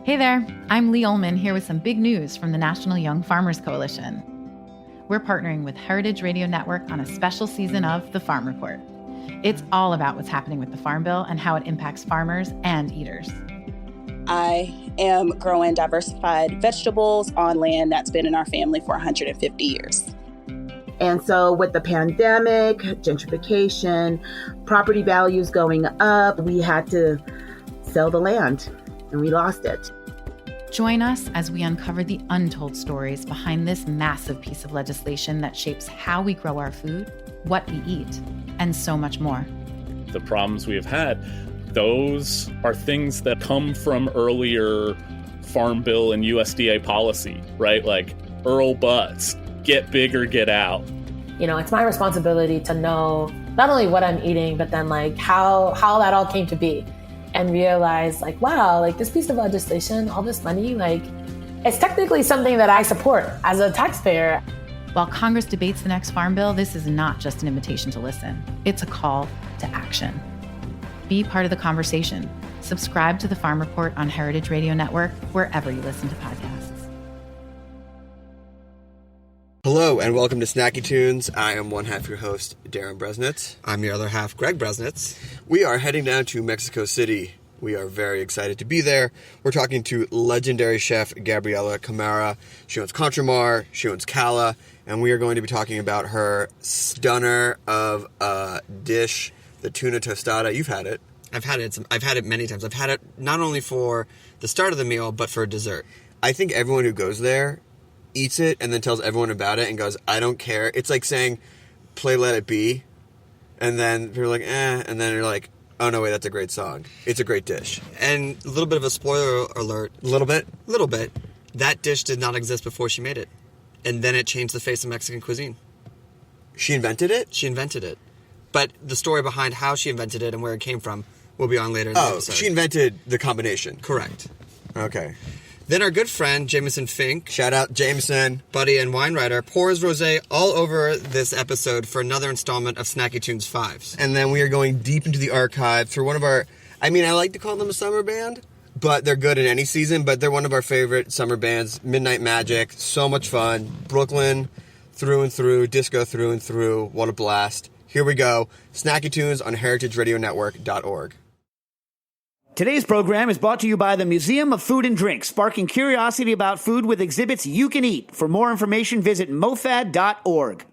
Hey there, I'm Lee Ullman here with some big news from the National Young Farmers Coalition. We're partnering with Heritage Radio Network on a special season of The Farm Report. It's all about what's happening with the Farm Bill and how it impacts farmers and eaters. I am growing diversified vegetables on land that's been in our family for 150 years. And so with the pandemic, gentrification, property values going up, we had to sell the land and we lost it. Join us as we uncover the untold stories behind this massive piece of legislation that shapes how we grow our food, what we eat, and so much more. The problems we have had, those are things that come from earlier Farm Bill and USDA policy, right? Like Earl Butts, get big or get out. You know, it's my responsibility to know not only what I'm eating, but then like how that all came to be. And realize like, wow, like this piece of legislation, all this money, like it's technically something that I support as a taxpayer. While Congress debates the next Farm Bill, this is not just an invitation to listen. It's a call to action. Be part of the conversation. Subscribe to the Farm Report on Heritage Radio Network, wherever you listen to podcasts. Hello and welcome to Snacky Tunes. I am one half your host, Darren Bresnitz. I'm your other half, Greg Bresnitz. We are heading down to Mexico City. We are very excited to be there. We're talking to legendary chef Gabriela Cámara. She owns Contramar, she owns Cala, and we are going to be talking about her stunner of a dish, the tuna tostada. You've had it. I've had it many times. I've had it not only for the start of the meal, but for dessert. I think everyone who goes there eats it and then tells everyone about it and goes, I don't care. It's like saying, play Let It Be, and then you're like, and then you're like, oh no, wait, that's a great song. It's a great dish. And a little bit of a spoiler alert. A little bit? Little bit. That dish did not exist before she made it. And then it changed the face of Mexican cuisine. She invented it? She invented it. But the story behind how she invented it and where it came from will be on later in the episode. She invented the combination. Correct. Okay. Then our good friend, Jameson Fink, shout out Jameson, buddy and wine writer, pours rosé all over this episode for another installment of Snacky Tunes 5s. And then we are going deep into the archive for one of our, I like to call them a summer band, but they're good in any season, but they're one of our favorite summer bands, Midnight Magic, so much fun, Brooklyn through and through, disco through and through, what a blast. Here we go, Snacky Tunes on heritageradionetwork.org. Today's program is brought to you by the Museum of Food and Drink, sparking curiosity about food with exhibits you can eat. For more information, visit mofad.org.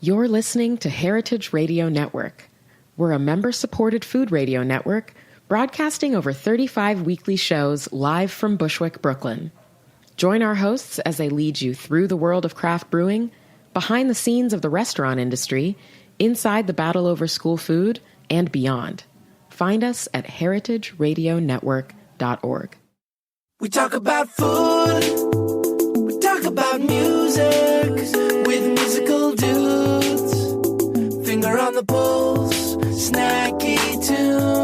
You're listening to Heritage Radio Network. We're a member-supported food radio network broadcasting over 35 weekly shows live from Bushwick, Brooklyn. Join our hosts as they lead you through the world of craft brewing, behind the scenes of the restaurant industry, inside the battle over school food, and beyond. Find us at heritageradionetwork.org. We talk about food, we talk about music, with musical dudes, finger on the pulse, snacky tunes.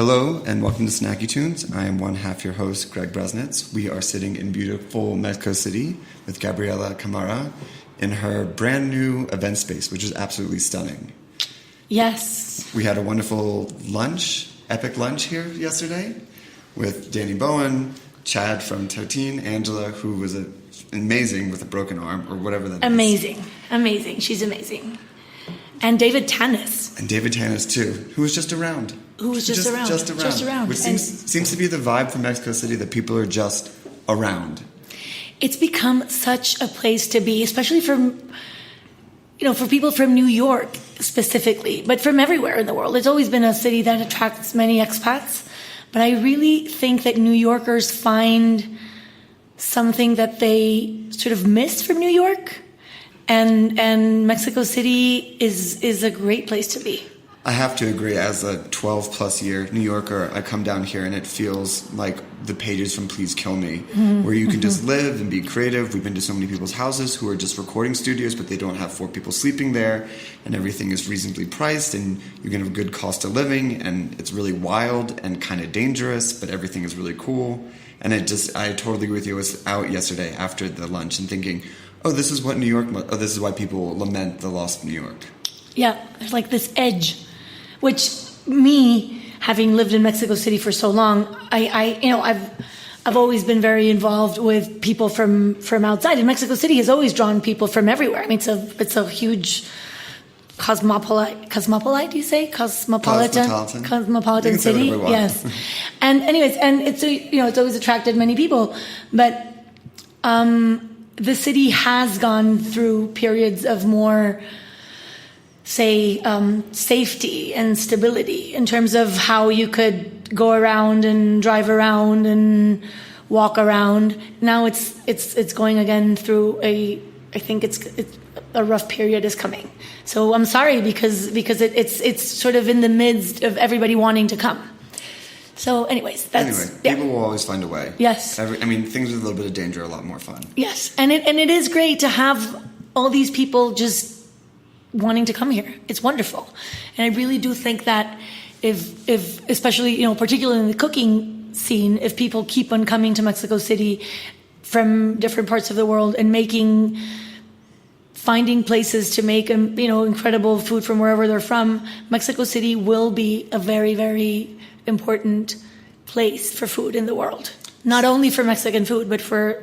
Hello and welcome to Snacky Tunes. I am one half your host, Greg Bresnitz. We are sitting in beautiful Mexico City with Gabriela Cámara in her brand new event space, which is absolutely stunning. Yes. We had a wonderful lunch, epic lunch here yesterday with Danny Bowen, Chad from Tartine, Angela, who was amazing with a broken arm or whatever that is. Amazing. She's amazing. And David Tanis. And David Tanis too, who was just around. Just around. Which seems to be the vibe from Mexico City, that people are just around. It's become such a place to be, especially for people from New York specifically, but from everywhere in the world. It's always been a city that attracts many expats. But I really think that New Yorkers find something that they sort of miss from New York. And Mexico City is a great place to be. I have to agree. As a 12-plus year New Yorker, I come down here and it feels like the pages from Please Kill Me, where you can just live and be creative. We've been to so many people's houses who are just recording studios, but they don't have 4 people sleeping there, and everything is reasonably priced, and you can have a good cost of living, and it's really wild and kind of dangerous, but everything is really cool. And I totally agree with you. I was out yesterday after the lunch and thinking, this is why people lament the loss of New York. Yeah, there's like this edge, which me, having lived in Mexico City for so long, I've always been very involved with people from outside. And Mexico City has always drawn people from everywhere. I mean, it's a huge cosmopolite, you say? Cosmopolitan city. Yes. And anyways, and it's always attracted many people. But the city has gone through periods of more, say, safety and stability in terms of how you could go around and drive around and walk around. Now it's going again through I think it's a rough period is coming. So I'm sorry because it's sort of in the midst of everybody wanting to come. So anyways, people will always find a way. Yes. Things with a little bit of danger are a lot more fun. Yes. And it is great to have all these people just wanting to come here. It's wonderful. And I really do think that if especially, particularly in the cooking scene, if people keep on coming to Mexico City from different parts of the world and finding places to make, incredible food from wherever they're from, Mexico City will be a very, very important place for food in the world. Not only for Mexican food, but for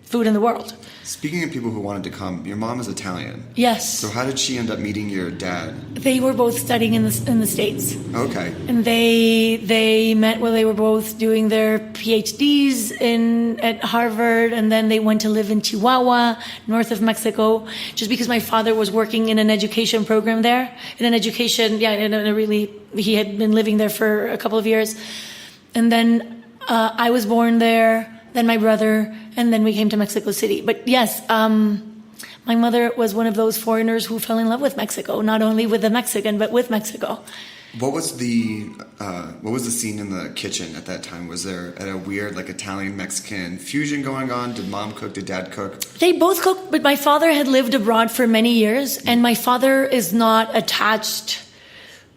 food in the world. Speaking of people who wanted to come, your mom is Italian. Yes. So how did she end up meeting your dad? They were both studying in the States. Okay. And they met while they were both doing their PhDs at Harvard, and then they went to live in Chihuahua, north of Mexico, just because my father was working in an education program there. He had been living there for a couple of years. And then I was born there, then my brother, and then we came to Mexico City. But yes, my mother was one of those foreigners who fell in love with Mexico, not only with the Mexican, but with Mexico. What was the scene in the kitchen at that time? Was there a weird Italian-Mexican fusion going on? Did mom cook? Did dad cook? They both cooked, but my father had lived abroad for many years, and my father is not attached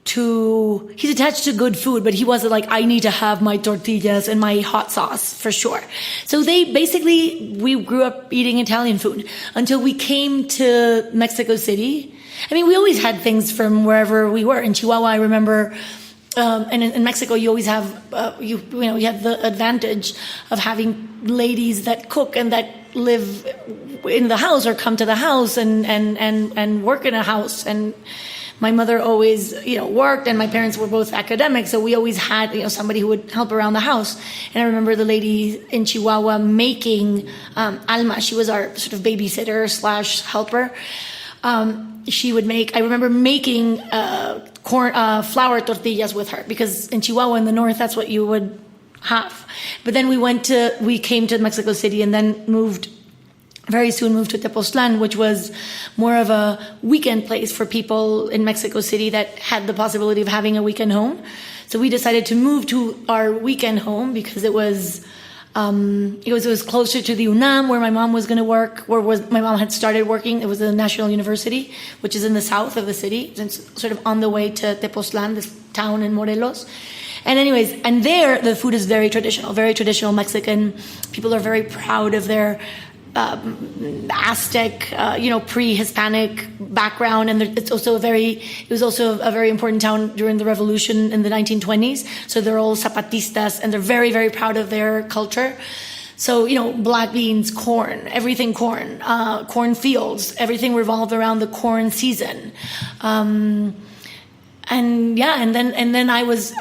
to, he's attached to good food, but he wasn't like, I need to have my tortillas and my hot sauce for sure. So we grew up eating Italian food until we came to Mexico City. I mean, we always had things from wherever we were. In Chihuahua, I remember, and in Mexico, you always have, you have the advantage of having ladies that cook and that live in the house or come to the house and work in a house. And my mother always, worked, and my parents were both academics, so we always had, somebody who would help around the house. And I remember the lady in Chihuahua making Alma. She was our sort of babysitter / helper. She would I remember making flour tortillas with her, because in Chihuahua in the north, that's what you would have. But then we came to Mexico City and then very soon moved to Tepoztlán, which was more of a weekend place for people in Mexico City that had the possibility of having a weekend home. So we decided to move to our weekend home because it was It was closer to the UNAM, where my mom was going to work, my mom had started working. It was the National University, which is in the south of the city. It's sort of on the way to Tepoztlán, this town in Morelos. And anyways, and there the food is very traditional Mexican. People are very proud of their Aztec, pre-Hispanic background, and it was also a very important town during the revolution in the 1920s. So they're all zapatistas, and they're very, very proud of their culture. So, black beans, corn, everything corn, corn fields, everything revolved around the corn season. And then I was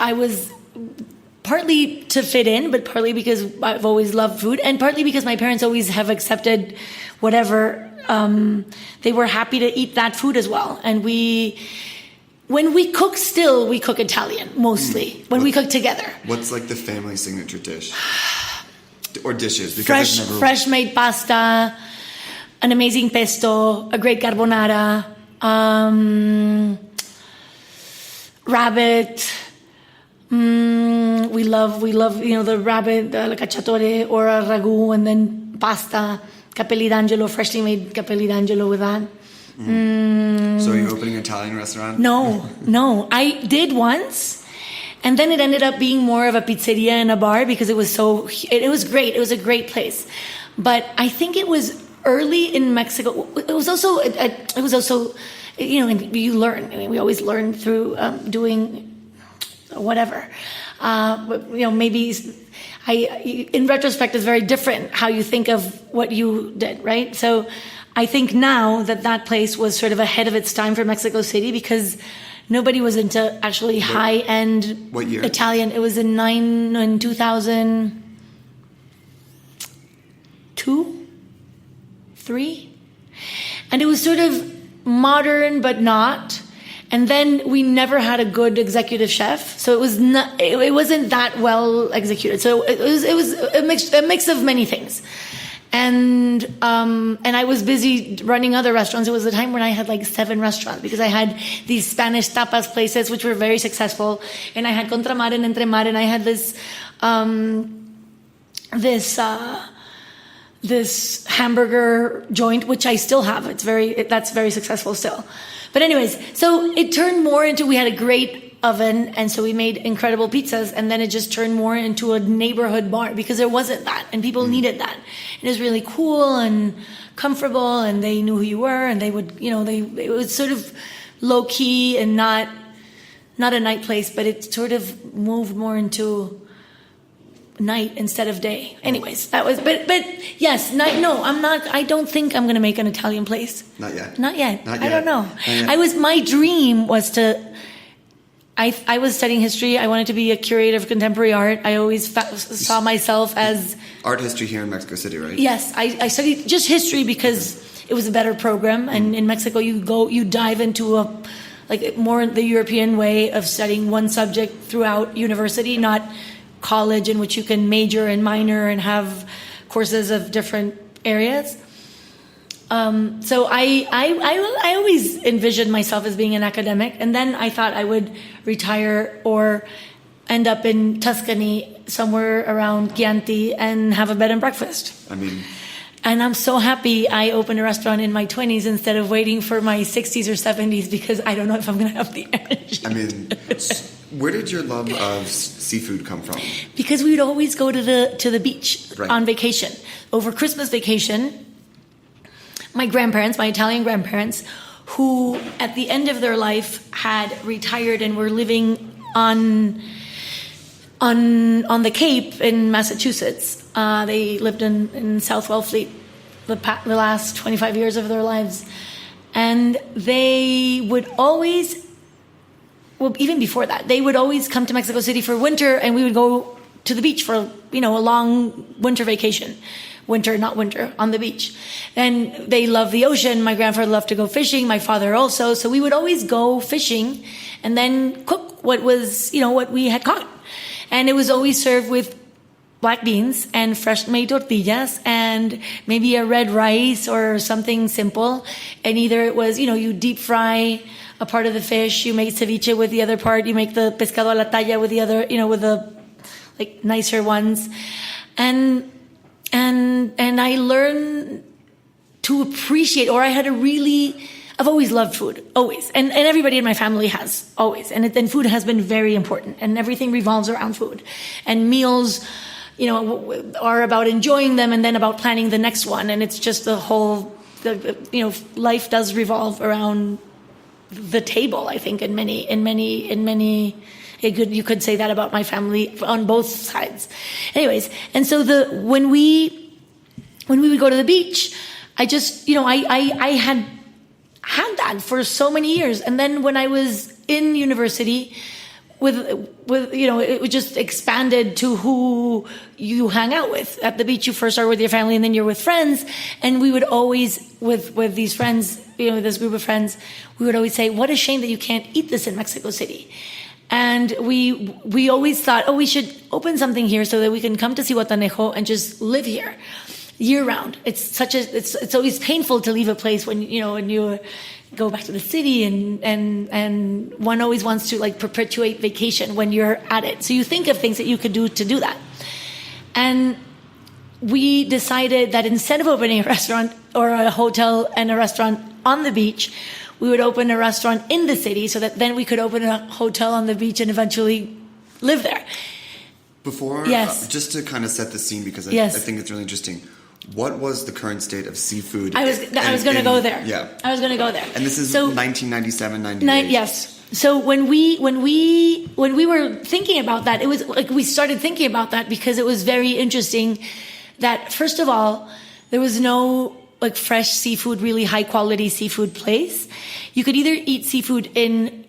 partly to fit in, but partly because I've always loved food, and partly because my parents always have accepted whatever. They were happy to eat that food as well. And when we cook still, we cook Italian, mostly, when we cook together. What's like the family signature dish? Or dishes? Because fresh made pasta, an amazing pesto, a great carbonara, rabbit. We love, the rabbit, the cacciatore or a ragu, and then pasta, capelli d'angelo, freshly made capelli d'angelo with that. So are you opening an Italian restaurant? No. I did once, and then it ended up being more of a pizzeria and a bar because it was great. It was a great place. But I think it was early in Mexico. It was also, you learn. I mean, we always learn through doing whatever. But, maybe in retrospect, it's very different how you think of what you did, right? So I think now that place was sort of ahead of its time for Mexico City because nobody was into actually high-end Italian. It was in 2002, 3, and it was sort of modern but not. And then we never had a good executive chef, so it wasn't that well executed. So it was a mix of many things. And I was busy running other restaurants. It was a time when I had like 7 restaurants because I had these Spanish tapas places which were very successful, and I had Contramar and Entremar, and I had this hamburger joint which I still have. That's very successful still. But anyways, so it turned more into, we had a great oven, and so we made incredible pizzas, and then it just turned more into a neighborhood bar because there wasn't that, and people needed that. It was really cool and comfortable, and they knew who you were, and they would, it was sort of low key and not a night place, but it sort of moved more into night instead of day. Anyways, that was, but yes, I don't think I'm going to make an Italian place. Not yet. I don't know. My dream was to, I was studying history. I wanted to be a curator of contemporary art. I always saw myself as art history here in Mexico City, right? Yes. I studied just history because it was a better program. And in Mexico, you dive into more the European way of studying one subject throughout university, not college in which you can major and minor and have courses of different areas. So I always envisioned myself as being an academic, and then I thought I would retire or end up in Tuscany somewhere around Chianti and have a bed and breakfast. And I'm so happy I opened a restaurant in my 20s instead of waiting for my 60s or 70s because I don't know if I'm going to have the energy. Where did your love of seafood come from? Because we would always go to the beach on vacation. Over Christmas vacation, my Italian grandparents, who at the end of their life had retired and were living on the Cape in Massachusetts. They lived in South Wellfleet the last 25 years of their lives. And they would always, even before that, they would always come to Mexico City for winter, and we would go to the beach for, a long winter vacation. Not winter, on the beach. And they love the ocean. My grandfather loved to go fishing. My father also. So we would always go fishing and then cook what we had caught. And it was always served with black beans and fresh made tortillas and maybe a red rice or something simple. And either it was, you deep fry a part of the fish, you make ceviche with the other part, you make the pescado a la talla with the other, with the nicer ones. And I learned to appreciate, or I've always loved food, always. And everybody in my family has, always. And food has been very important, and everything revolves around food. And meals, are about enjoying them and then about planning the next one. And it's just life does revolve around the table, I think, you could say that about my family on both sides. Anyways, and so when we would go to the beach, I just, I had that for so many years. And then when I was in university, it just expanded to who you hang out with. At the beach, you first are with your family and then you're with friends. And we would always, with these friends, this group of friends, we would always say, what a shame that you can't eat this in Mexico City. And we always thought, we should open something here so that we can come to Zihuatanejo and just live here year round. It's always painful to leave a place when you go back to the city, and one always wants to perpetuate vacation when you're at it. So you think of things that you could do to do that. And we decided that instead of opening a restaurant or a hotel and a restaurant on the beach, we would open a restaurant in the city so that then we could open a hotel on the beach and eventually live there. Before, yes. Just to kind of set the scene, because I think it's really interesting. What was the current state of seafood? I was going to go there. Yeah. I was going to go there. And this is 1997, 98. Yes. So when we were thinking about that, it was we started thinking about that because it was very interesting that, first of all, there was no fresh seafood, really high quality seafood place. You could either eat seafood in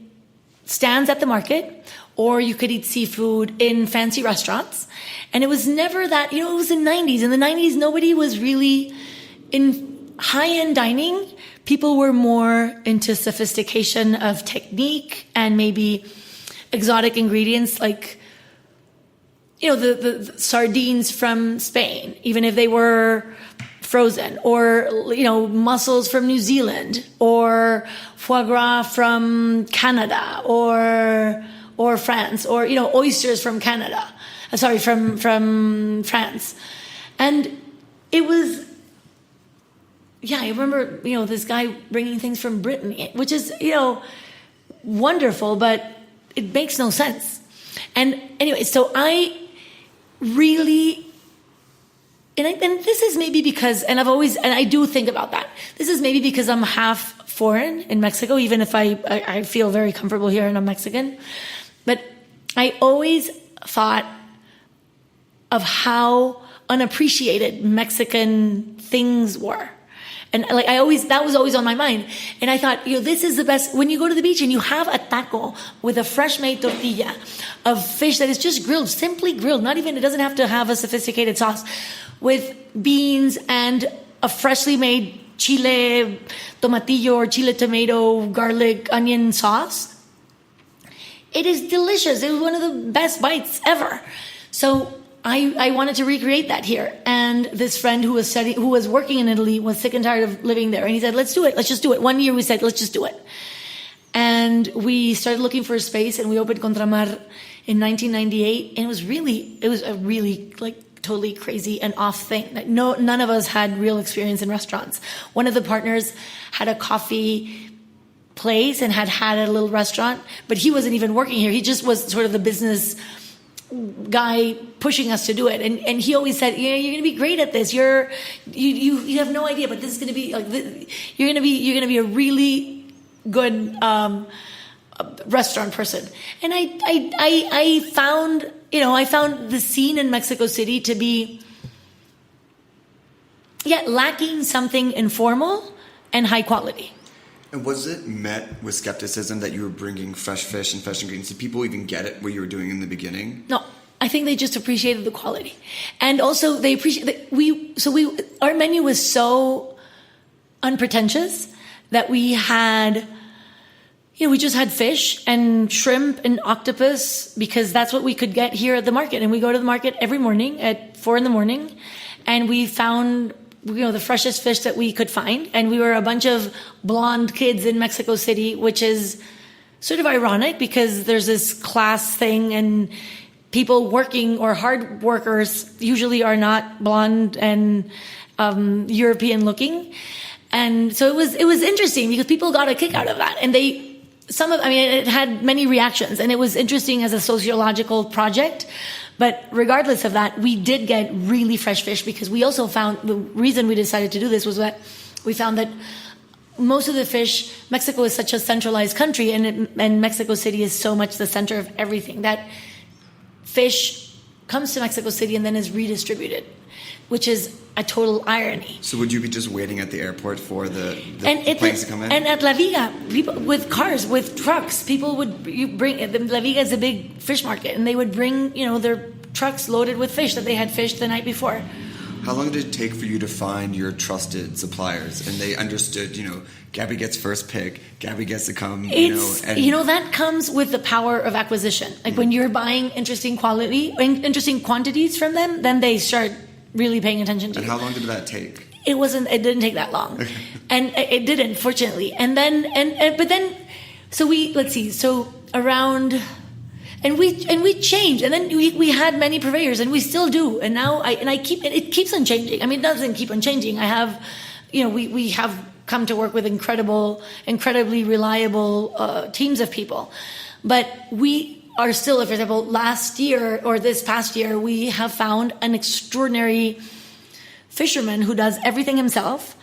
stands at the market, or you could eat seafood in fancy restaurants. And it was never that, it was the 90s. In the 90s, nobody was really in high-end dining. People were more into sophistication of technique and maybe exotic ingredients like, the sardines from Spain, even if they were frozen, or, mussels from New Zealand, or foie gras from Canada, or France, or, oysters from Canada. From France. And it was, I remember, this guy bringing things from Britain, which is, wonderful, but it makes no sense. And anyway, so I really, and this is maybe because, and I do think about that. This is maybe because I'm half foreign in Mexico, even if I feel very comfortable here and I'm Mexican. But I always thought of how unappreciated Mexican things were. And that was always on my mind. And I thought, this is the best. When you go to the beach and you have a taco with a fresh made tortilla of fish that is just grilled, simply grilled, it doesn't have to have a sophisticated sauce, with beans and a freshly made chile tomatillo or chile tomato garlic onion sauce. It is delicious. It was one of the best bites ever. So I wanted to recreate that here. And this friend who was working in Italy was sick and tired of living there. And he said, let's do it. Let's just do it. One year we said, let's just do it. And we started looking for a space, and we opened Contramar in 1998. And it was a really totally crazy and off thing. None of us had real experience in restaurants. One of the partners had a coffee place and had a little restaurant, but he wasn't even working here. He just was sort of the business guy pushing us to do it, and he always said, you're going to be great at this. You have no idea, but this is going to be you're going to be a really good restaurant person. And I found the scene in Mexico City to be lacking something informal and high quality. And was it met with skepticism that you were bringing fresh fish and fresh ingredients? Did people even get it, what you were doing in the beginning? No, I think they just appreciated the quality. And also they appreciate that our menu was so unpretentious that we had, we just had fish and shrimp and octopus because that's what we could get here at the market. And we go to the market every morning at 4 a.m. and we found the freshest fish that we could find. And we were a bunch of blonde kids in Mexico City, which is sort of ironic because there's this class thing and people working or hard workers usually are not blonde and European looking. And so it was interesting because people got a kick out of that. And it had many reactions, and it was interesting as a sociological project. But regardless of that, we did get really fresh fish, because we also found the reason we decided to do this was that we found that most of the fish, Mexico is such a centralized country, and Mexico City is so much the center of everything, that fish comes to Mexico City and then is redistributed, which is a total irony. So would you be just waiting at the airport for the planes to come in? And at La Viga, people with cars, with trucks, people would bring. La Viga is a big fish market, and they would bring, their trucks loaded with fish that they had fished the night before. How long did it take for you to find your trusted suppliers, and they understood, Gabby gets first pick, Gabby gets to come, that comes with the power of acquisition. Like when you're buying interesting quantities from them, then they start really paying attention to you. And how long did that take? It didn't take that long. And it didn't, fortunately. And then, so we changed, and then we had many purveyors, and we still do. And now it keeps on changing. I mean, it doesn't keep on changing. I have, we have come to work with incredibly reliable teams of people. But we are still, for example, last year or this past year, we have found an extraordinary fisherman who does everything himself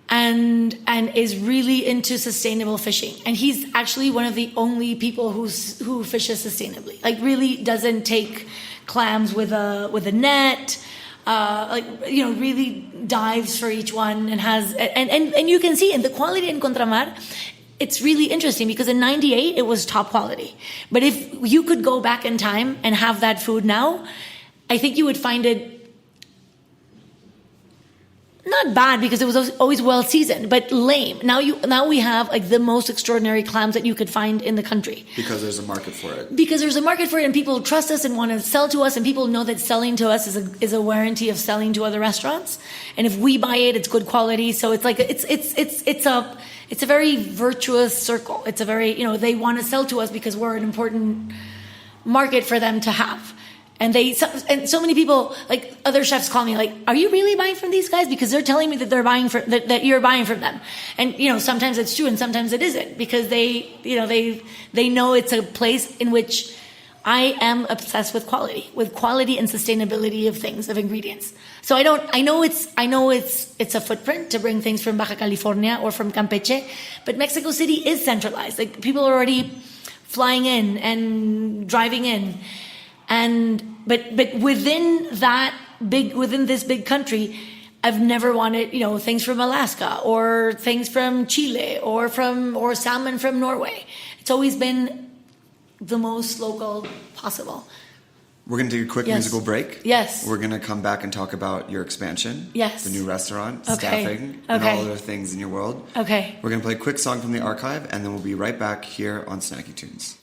and is really into sustainable fishing. And he's actually one of the only people who fishes sustainably. Like really doesn't take clams with a net. Really dives for each one, and has and you can see in the quality in Contramar. It's really interesting because in 98 it was top quality. But if you could go back in time and have that food now, I think you would find it not bad because it was always well seasoned, but lame. Now we have like the most extraordinary clams that you could find in the country. Because there's a market for it. Because there's a market for it, and people trust us and want to sell to us, and people know that selling to us is a warranty of selling to other restaurants. And if we buy it, it's good quality. So it's like it's a very virtuous circle. It's a very, they want to sell to us because we're an important market for them to have. And so many people, like other chefs, call me like, "Are you really buying from these guys?" Because they're telling me that they're buying that you're buying from them. And sometimes it's true and sometimes it isn't, because they know it's a place in which I am obsessed with quality and sustainability of things, of ingredients. So I know it's a footprint to bring things from Baja California or from Campeche, but Mexico City is centralized. Like people are already flying in and driving in. But within this big country, I've never wanted, things from Alaska or things from Chile or salmon from Norway. It's always been the most local possible. We're going to take a quick musical break. Yes. We're going to come back and talk about your expansion. Yes. The new restaurant, Okay. staffing, and all other things in your world. Okay. We're going to play a quick song from the archive, and then we'll be right back here on Snacky Tunes.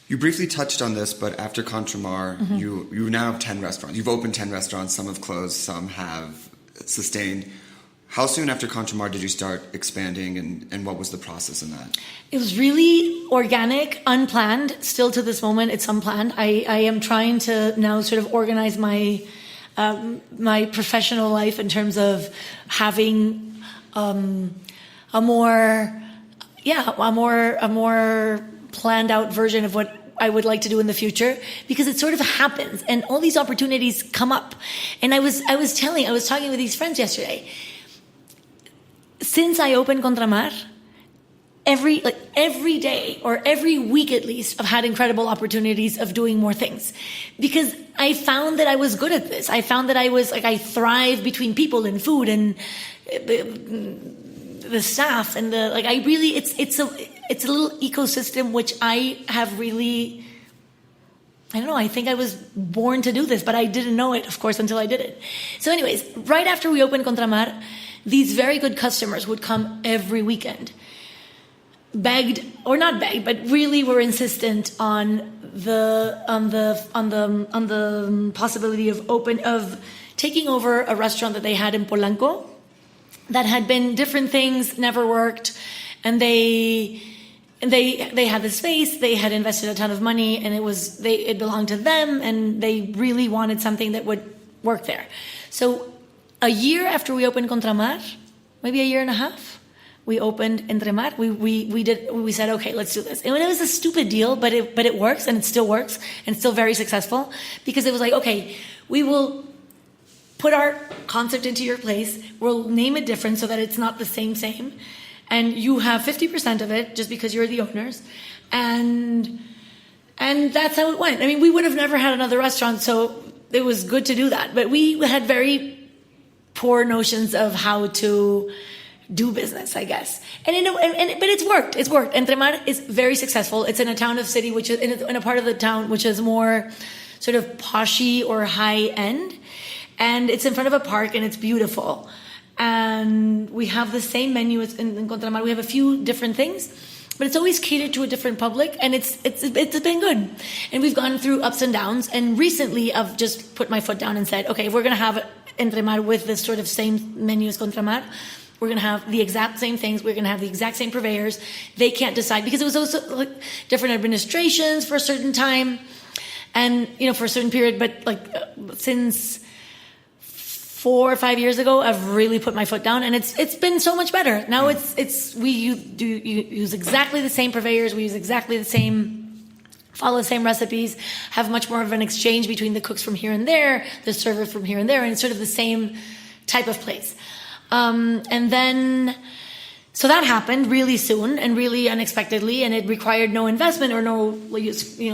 You briefly touched on this, but after Contramar, Mm-hmm. you now have 10 restaurants. You've opened 10 restaurants. Some have closed, some have sustained. How soon after Contramar did you start expanding, and what was the process in that? It was really organic, unplanned. Still to this moment, it's unplanned. I am trying to now sort of organize my my professional life in terms of having a more planned out version of what I would like to do in the future, because it sort of happens and all these opportunities come up. And I was talking with these friends yesterday. Since I opened Contramar, every day or every week at least, I've had incredible opportunities of doing more things, because I found that I was good at this. I found that I thrive between people and food and the staff and it's a little ecosystem which I have really, I don't know, I think I was born to do this, but I didn't know it, of course, until I did it. So anyways, right after we opened Contramar, these very good customers would come every weekend, begged, or not begged, but really were insistent on the possibility of taking over a restaurant that they had in Polanco that had been different things, never worked, and they had the space, they had invested a ton of money, and it belonged to them, and they really wanted something that would work there. So a year after we opened Contramar, maybe a year and a half, we opened Entremar. We said, okay, let's do this. And it was a stupid deal, but it works, and it still works, and it's still very successful, because it was like, okay, we will put our concept into your place, we'll name it different so that it's not the same, and you have 50% of it just because you're the owners, and that's how it went. I mean, we would have never had another restaurant, so it was good to do that, but we had very poor notions of how to do business, I guess. But it's worked. Entremar is very successful. It's in a town of city, which is in a part of the town which is more sort of poshy or high end, and it's in front of a park, and it's beautiful. And we have the same menu as in Contramar. We have a few different things, but it's always catered to a different public, and it's been good. And we've gone through ups and downs. And recently, I've just put my foot down and said, okay, if we're going to have Entremar with this sort of same menu as Contramar, we're going to have the exact same things. We're going to have the exact same purveyors. They can't decide, because it was also like different administrations for a certain time, and for a certain period. But since 4 or 5 years ago, I've really put my foot down, and it's been so much better. Now we use exactly the same purveyors. We use exactly the same, follow the same recipes, have much more of an exchange between the cooks from here and there, the server from here and there, and it's sort of the same type of place. And then, so that happened really soon and really unexpectedly, and it required no investment or no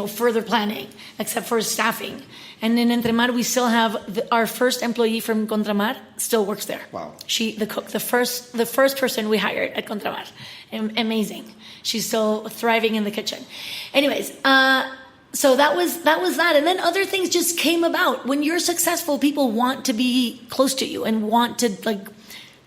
further planning except for staffing. And in Entremar, we still have our first employee from Contramar still works there. Wow. The cook, the first person we hired at Contramar. Amazing. She's still thriving in the kitchen. Anyways, so that was that. And then other things just came about. When you're successful, people want to be close to you and want to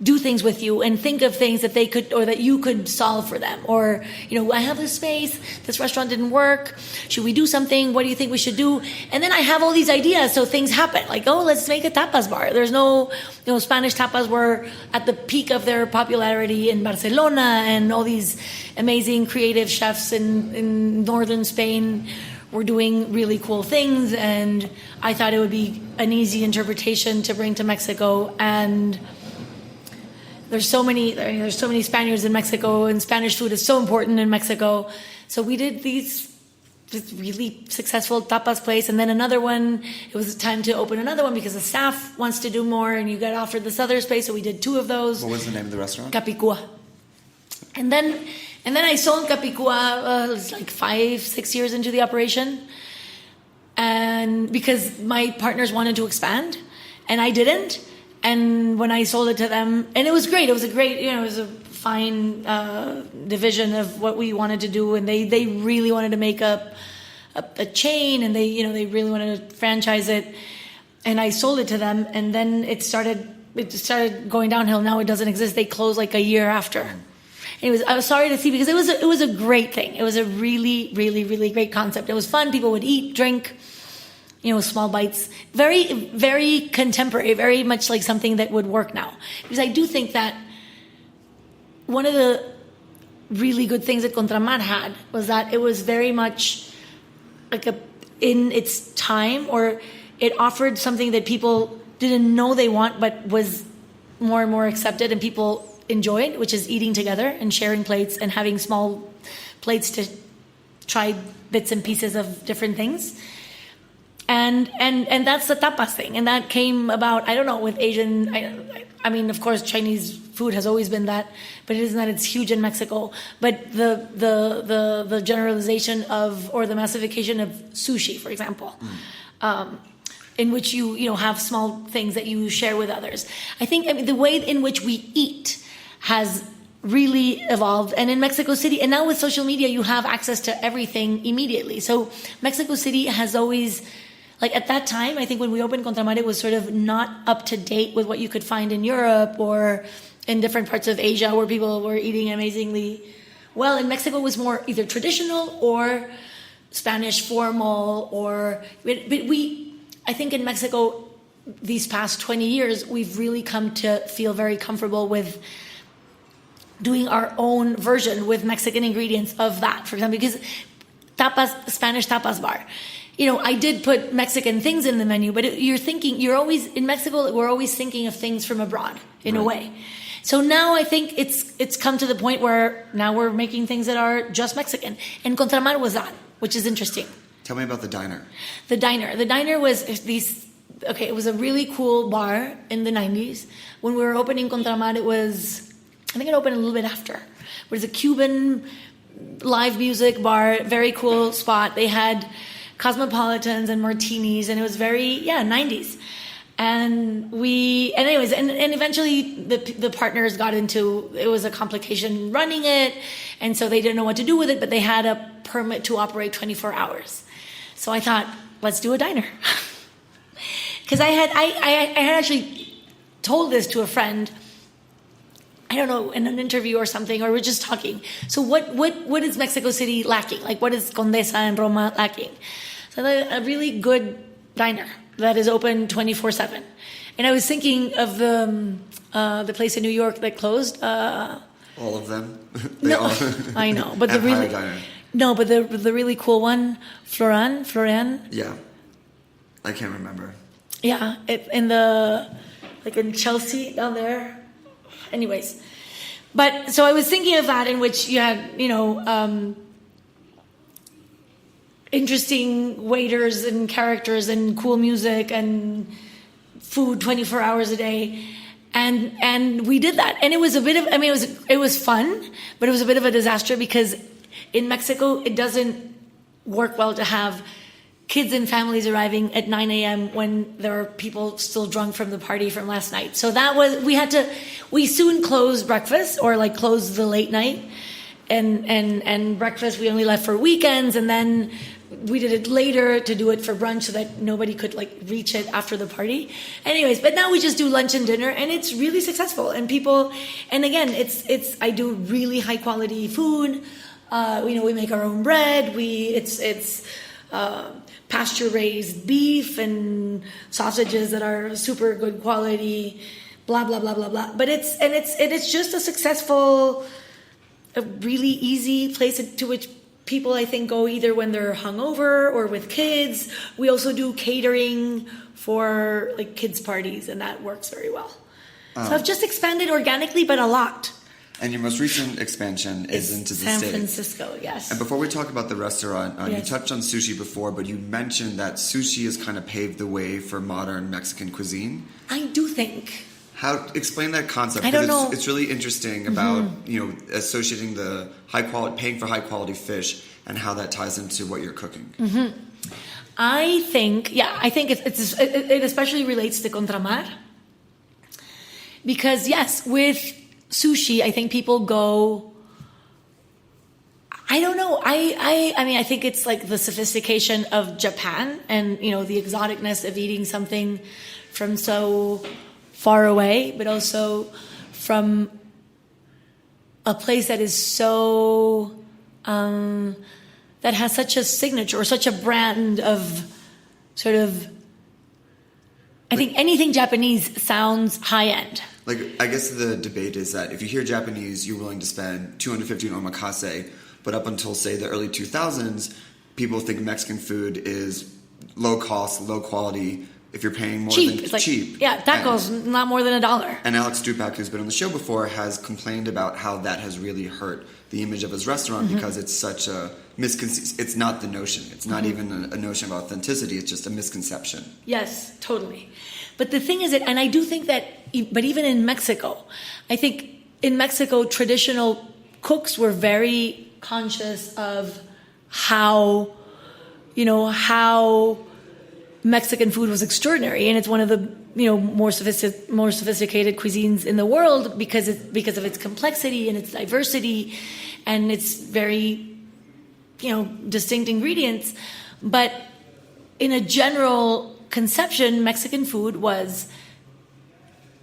do things with you and think of things that they could, or that you could solve for them. Or, I have this space, this restaurant didn't work. Should we do something? What do you think we should do? And then I have all these ideas. So things happen, like, oh, let's make a tapas bar. There's no, Spanish tapas were at the peak of their popularity in Barcelona, and all these amazing creative chefs in northern Spain were doing really cool things. And I thought it would be an easy interpretation to bring to Mexico. And there's so many Spaniards in Mexico, and Spanish food is so important in Mexico. So we did this really successful tapas place, and then another one. It was time to open another one because the staff wants to do more, and you get offered this other space. So we did 2 of those. What was the name of the restaurant? Capicua. And then I sold Capicua like 5-6 years into the operation, and because my partners wanted to expand, and I didn't. And when I sold it to them, and it was great. It was a fine division of what we wanted to do, and they really wanted to make a chain, and they really wanted to franchise it. And I sold it to them, and then it started going downhill. Now it doesn't exist. They closed like a year after. Anyways, I was sorry to see because it was a great thing. It was a really, really, really great concept. It was fun. People would eat, drink, small bites. Very, very contemporary, very much like something that would work now. Because I do think that one of the really good things that Contramar had was that it was very much like in its time, or it offered something that people didn't know they want, but was more and more accepted and people enjoyed, which is eating together and sharing plates and having small plates to try bits and pieces of different things. And that's the tapas thing. And that came about, I don't know, with Asian, I mean, of course, Chinese food has always been that, but it isn't that it's huge in Mexico. But the generalization of, or the massification of sushi, for example, in which you have small things that you share with others. I think the way in which we eat has really evolved. And in Mexico City, and now with social media, you have access to everything immediately. So Mexico City has always, like at that time, I think when we opened Contramar, it was sort of not up to date with what you could find in Europe or in different parts of Asia where people were eating amazingly well. In Mexico, it was more either traditional or Spanish formal, but I think in Mexico, these past 20 years, we've really come to feel very comfortable with doing our own version with Mexican ingredients of that. For example, because Spanish tapas bar, I did put Mexican things in the menu, but you're always, in Mexico, we're always thinking of things from abroad in a way. So now I think it's come to the point where now we're making things that are just Mexican. And Contramar was that, which is interesting. Tell me about the diner. The diner was it was a really cool bar in the 90s. When we were opening Contramar, I think it opened a little bit after. It was a Cuban live music bar, very cool spot. They had cosmopolitans and martinis, and it was very 90s. And eventually the partners got into, it was a complication running it, and so they didn't know what to do with it, but they had a permit to operate 24 hours. So I thought, let's do a diner. Because I had actually told this to a friend, I don't know, in an interview or something, or we're just talking. So what is Mexico City lacking? Like, what is Condesa and Roma lacking? So a really good diner that is open 24/7. And I was thinking of the place in New York that closed. All of them? I know, but the really diner. No, but the really cool one, Florian. Yeah, I can't remember. Yeah, in Chelsea down there. Anyways, but so I was thinking of that, in which you had, interesting waiters and characters and cool music and food 24 hours a day. And we did that. And it was it was fun, but it was a bit of a disaster because in Mexico, it doesn't work well to have kids and families arriving at 9 a.m. when there are people still drunk from the party from last night. So we soon closed breakfast, or closed the late night, and breakfast we only left for weekends, and then we did it later to do it for brunch so that nobody could reach it after the party. Anyways, but now we just do lunch and dinner, and it's really successful. And again, I do really high quality food. We make our own bread. It's pasture-raised beef and sausages that are super good quality, blah, blah, blah, blah, blah. But it's just a successful, a really easy place to which people, I think, go either when they're hungover or with kids. We also do catering for kids' parties, and that works very well. So I've just expanded organically, but a lot. And your most recent expansion is into the States. San Francisco, yes. And before we talk about the restaurant, yes. You touched on sushi before, but you mentioned that sushi has kind of paved the way for modern Mexican cuisine. I do think. Explain that concept? I don't know. It's really interesting about associating the paying for high quality fish, and how that ties into what you're cooking. Mm-hmm. I think it especially relates to Contramar, because yes, with sushi, I think people go, I don't know. I think it's the sophistication of Japan and, the exoticness of eating something from so far away, but also from a place that is so, that has such a signature or such a brand of sort of, I think anything Japanese sounds high end. Like, I guess the debate is that if you hear Japanese, you're willing to spend $250 on omakase, but up until, say, the early 2000s, people think Mexican food is low cost, low quality. If you're paying more cheap. than It's like, cheap. Yeah, tacos, not more than $1. And Alex Stupak, who's been on the show before, has complained about how that has really hurt the image of his restaurant because it's such a misconception. It's not the notion. It's not even a notion of authenticity. It's just a misconception. Yes, totally. But the thing is that, and I do think that, but even in Mexico, I think in Mexico, traditional cooks were very conscious of how Mexican food was extraordinary, and it's one of the more sophisticated cuisines in the world because of its complexity and its diversity and its very distinct ingredients. But in a general conception, Mexican food was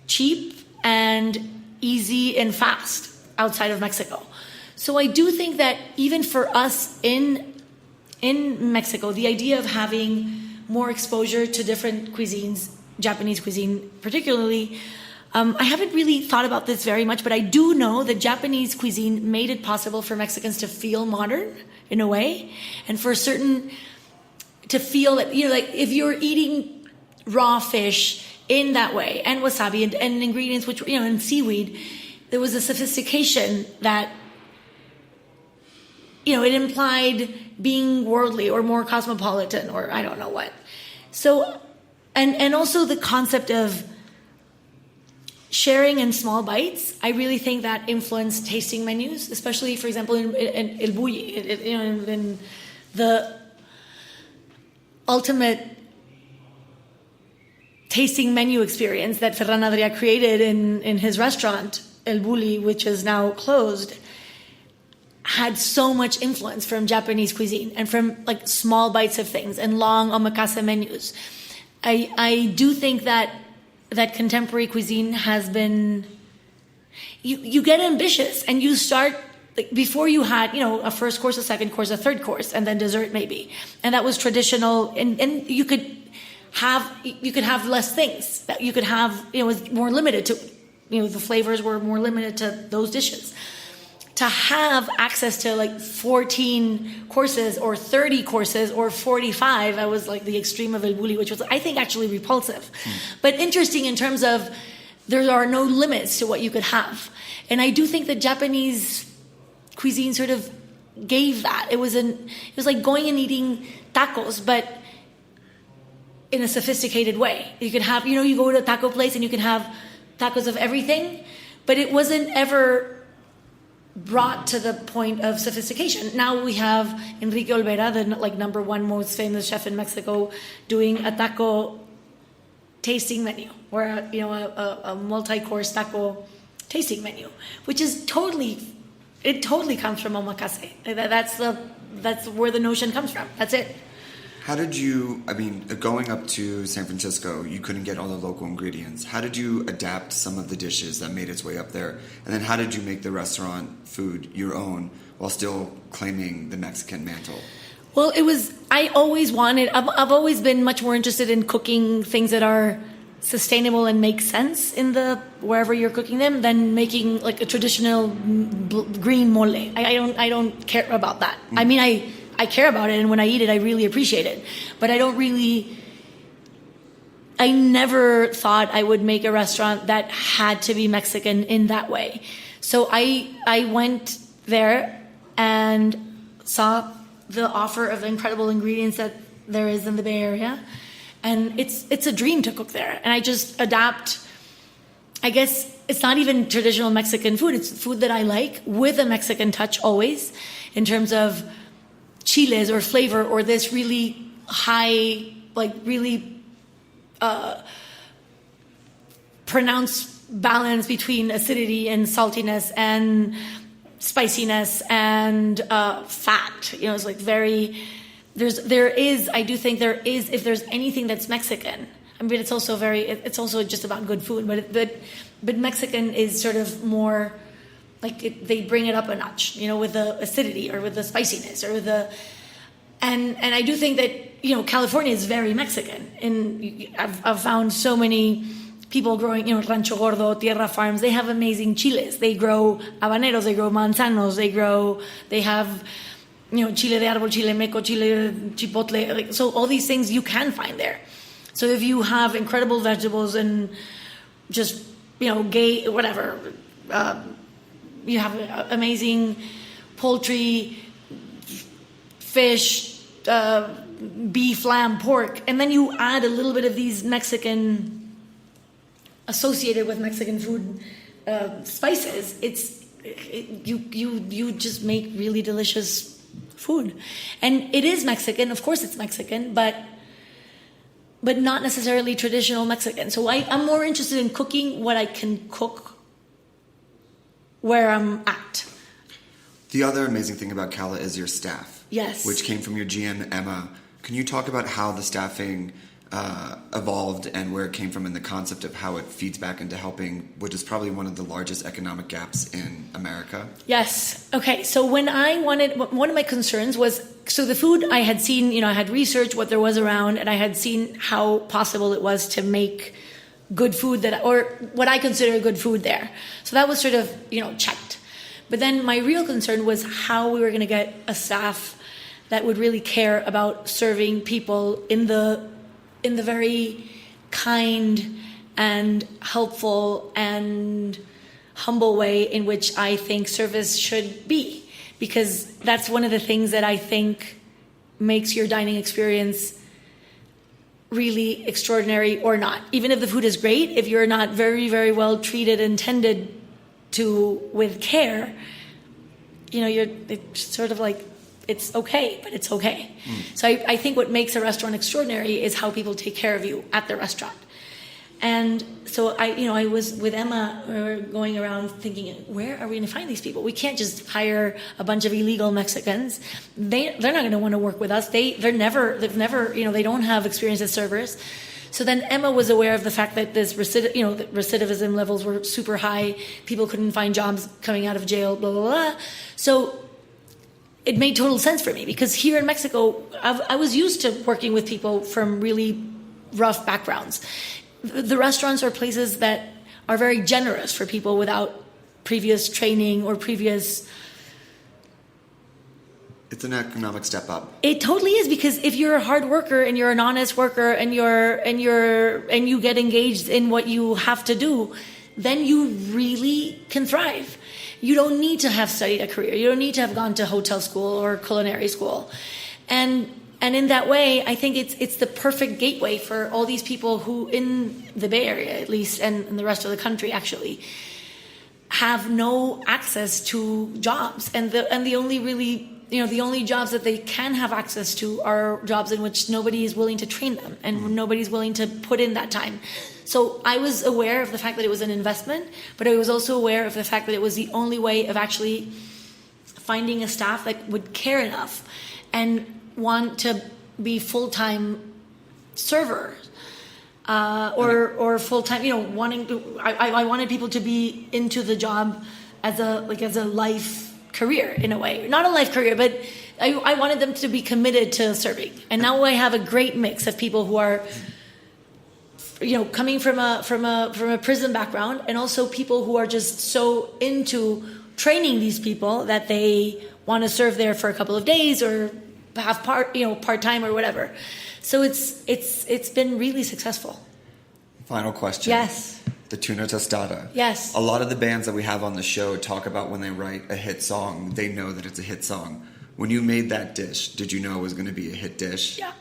cheap and easy and fast outside of Mexico. So I do think that even for us in Mexico, the idea of having more exposure to different cuisines, Japanese cuisine particularly, I haven't really thought about this very much, but I do know that Japanese cuisine made it possible for Mexicans to feel modern in a way, and for to feel that, like if you're eating raw fish in that way, and wasabi and ingredients which, and seaweed, there was a sophistication that, it implied being worldly or more cosmopolitan or I don't know what. So, and also the concept of sharing in small bites, I really think that influenced tasting menus, especially, for example, in El Bulli, in the ultimate tasting menu experience that Ferran Adrià created in his restaurant, El Bulli, which is now closed, had so much influence from Japanese cuisine and from like small bites of things and long omakase menus. I do think that contemporary cuisine has been, you get ambitious and you start, like before you had, a first course, a second course, a third course, and then dessert maybe. And that was traditional, and you could have less things. That you could have, it was more limited to, the flavors were more limited to those dishes. To have access to like 14 courses or 30 courses or 45, I was like the extreme of El Bulli, which was, I think, actually repulsive. But interesting in terms of there are no limits to what you could have. And I do think that Japanese cuisine sort of gave that. It was like going and eating tacos, but in a sophisticated way. You could have, you go to a taco place and you can have tacos of everything, but it wasn't ever brought to the point of sophistication. Now we have Enrique Olvera, the number one most famous chef in Mexico, doing a taco tasting menu, or a multi-course taco tasting menu, which is totally comes from omakase. That's where the notion comes from. That's it. How did you, going up to San Francisco, you couldn't get all the local ingredients. How did you adapt some of the dishes that made its way up there? And then how did you make the restaurant food your own while still claiming the Mexican mantle? Well, I've always been much more interested in cooking things that are sustainable and make sense in wherever you're cooking them than making like a traditional green mole. I don't care about that. I care about it, and when I eat it, I really appreciate it. But I never thought I would make a restaurant that had to be Mexican in that way. So I went there and saw the offer of incredible ingredients that there is in the Bay Area. And it's a dream to cook there. And I just adapt. I guess it's not even traditional Mexican food. It's food that I like with a Mexican touch always, in terms of chiles or flavor, or this really high, really pronounced balance between acidity and saltiness and spiciness and fat. It's like very, I do think there is, if there's anything that's Mexican, it's also just about good food, but Mexican is sort of more they bring it up a notch, with the acidity or with the spiciness or with the, and I do think that, California is very Mexican. And I've found so many people growing, Rancho Gordo, Tierra Farms, they have amazing chiles. They grow habaneros, they grow manzanos, they have, chile de árbol, chile meco, chile chipotle. So all these things you can find there. So if you have incredible vegetables and just, whatever, you have amazing poultry, fish, beef, lamb, pork, and then you add a little bit of these associated with Mexican food spices. You just make really delicious food, and it is Mexican. Of course, it's Mexican, but not necessarily traditional Mexican. So I'm more interested in cooking what I can cook where I'm at. The other amazing thing about Cala is your staff. Yes. Which came from your GM, Emma. Can you talk about how the staffing evolved and where it came from and the concept of how it feeds back into helping, which is probably one of the largest economic gaps in America? Yes. Okay. So when one of my concerns was, so the food I had seen, I had researched what there was around, and I had seen how possible it was to make good food or what I consider good food there. So that was sort of, checked. But then my real concern was how we were going to get a staff that would really care about serving people in the very kind and helpful and humble way in which I think service should be. Because that's one of the things that I think makes your dining experience really extraordinary or not. Even if the food is great, if you're not very, very well treated and tended to with care, it's sort of like, it's okay, but it's okay. So I think what makes a restaurant extraordinary is how people take care of you at the restaurant. And so I was with Emma, we were going around thinking, where are we going to find these people? We can't just hire a bunch of illegal Mexicans. They're not going to want to work with us. They've never, they don't have experience as servers. So then Emma was aware of the fact that this recidivism levels were super high. People couldn't find jobs coming out of jail, blah, blah, blah. So it made total sense for me, because here in Mexico, I was used to working with people from really rough backgrounds. The restaurants are places that are very generous for people without previous training or previous. It's an economic step up. It totally is, because if you're a hard worker and you're an honest worker and you get engaged in what you have to do, then you really can thrive. You don't need to have studied a career. You don't need to have gone to hotel school or culinary school. And in that way, I think it's the perfect gateway for all these people who, in the Bay Area at least, and in the rest of the country actually, have no access to jobs. And the only really, the only jobs that they can have access to are jobs in which nobody is willing to train them and nobody's willing to put in that time. So I was aware of the fact that it was an investment, but I was also aware of the fact that it was the only way of actually finding a staff that would care enough and want to be full-time server or full-time, wanting to. I wanted people to be into the job as a life career in a way, not a life career, but I wanted them to be committed to serving. And now I have a great mix of people who are, coming from a prison background, and also people who are just so into training these people that they want to serve there for a couple of days or have part-time or whatever. So it's been really successful. Final question. Yes. The tuna tostada. Yes. A lot of the bands that we have on the show talk about when they write a hit song, they know that it's a hit song. When you made that dish, did you know it was going to be a hit dish? Yeah.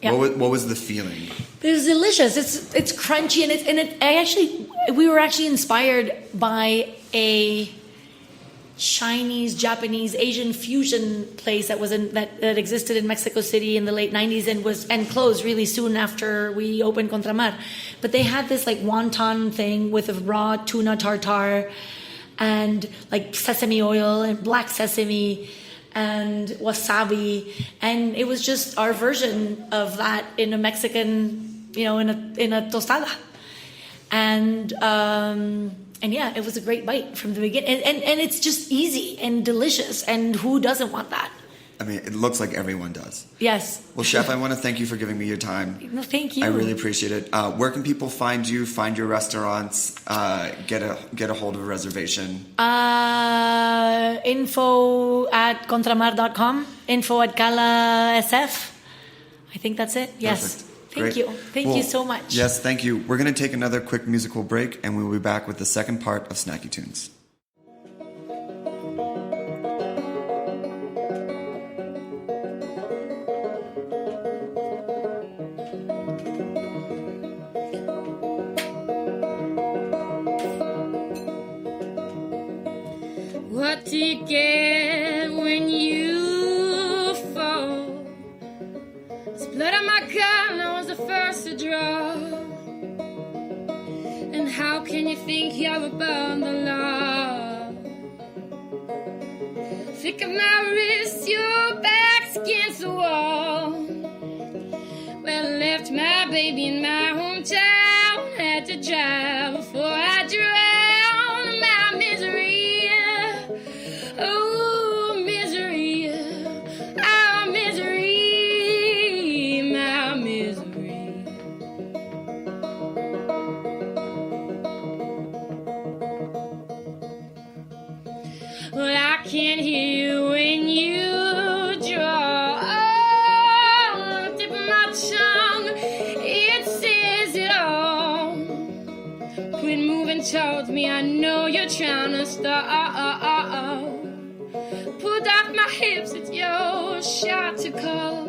What was the feeling? It was delicious. It's crunchy, and we were actually inspired by a Chinese, Japanese, Asian fusion place that existed in Mexico City in the late 90s and closed really soon after we opened Contramar. But they had this like wonton thing with a raw tuna tartare and like sesame oil and black sesame and wasabi, and it was just our version of that in a Mexican, in a tostada. And And yeah, it was a great bite from the beginning. And it's just easy and delicious. And who doesn't want that? I mean, it looks like everyone does. Yes. Well, Chef, I want to thank you for giving me your time. No, thank you. I really appreciate it. Where can people find you, find your restaurants, get a hold of a reservation? Info at contramar.com, info at Cala SF. I think that's it. Yes. Perfect. Thank Great. you. Thank you so much. Yes, thank you. We're going to take another quick musical break, and we'll be back with the second part of Snacky Tunes. What do you get when you fall? It's blood on my gun, I was the first to draw. And how can you think you're above the law? Flick of my wrist, your back's against the wall. Well, I left my baby in my hometown, had to drive before I drowned my misery. Oh, misery, our misery, my misery. Well, I can't hear you when you draw. Oh, the tip of my tongue, it says it all. Quit moving towards me, I know you're trying to stop. Pulled off my hips, it's your shot to call.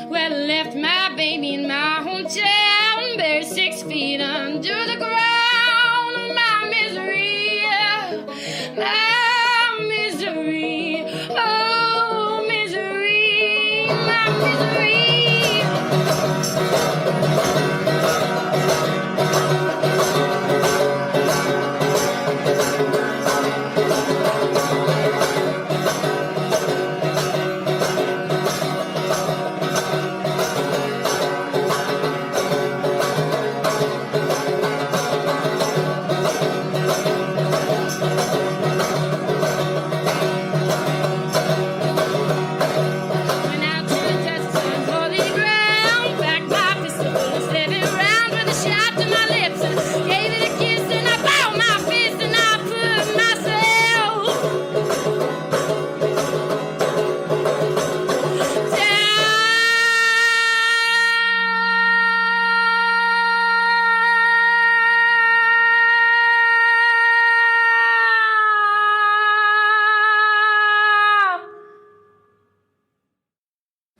Well, I left my baby in my hometown, buried 6 feet under the ground. My misery, my misery, oh, misery, my misery.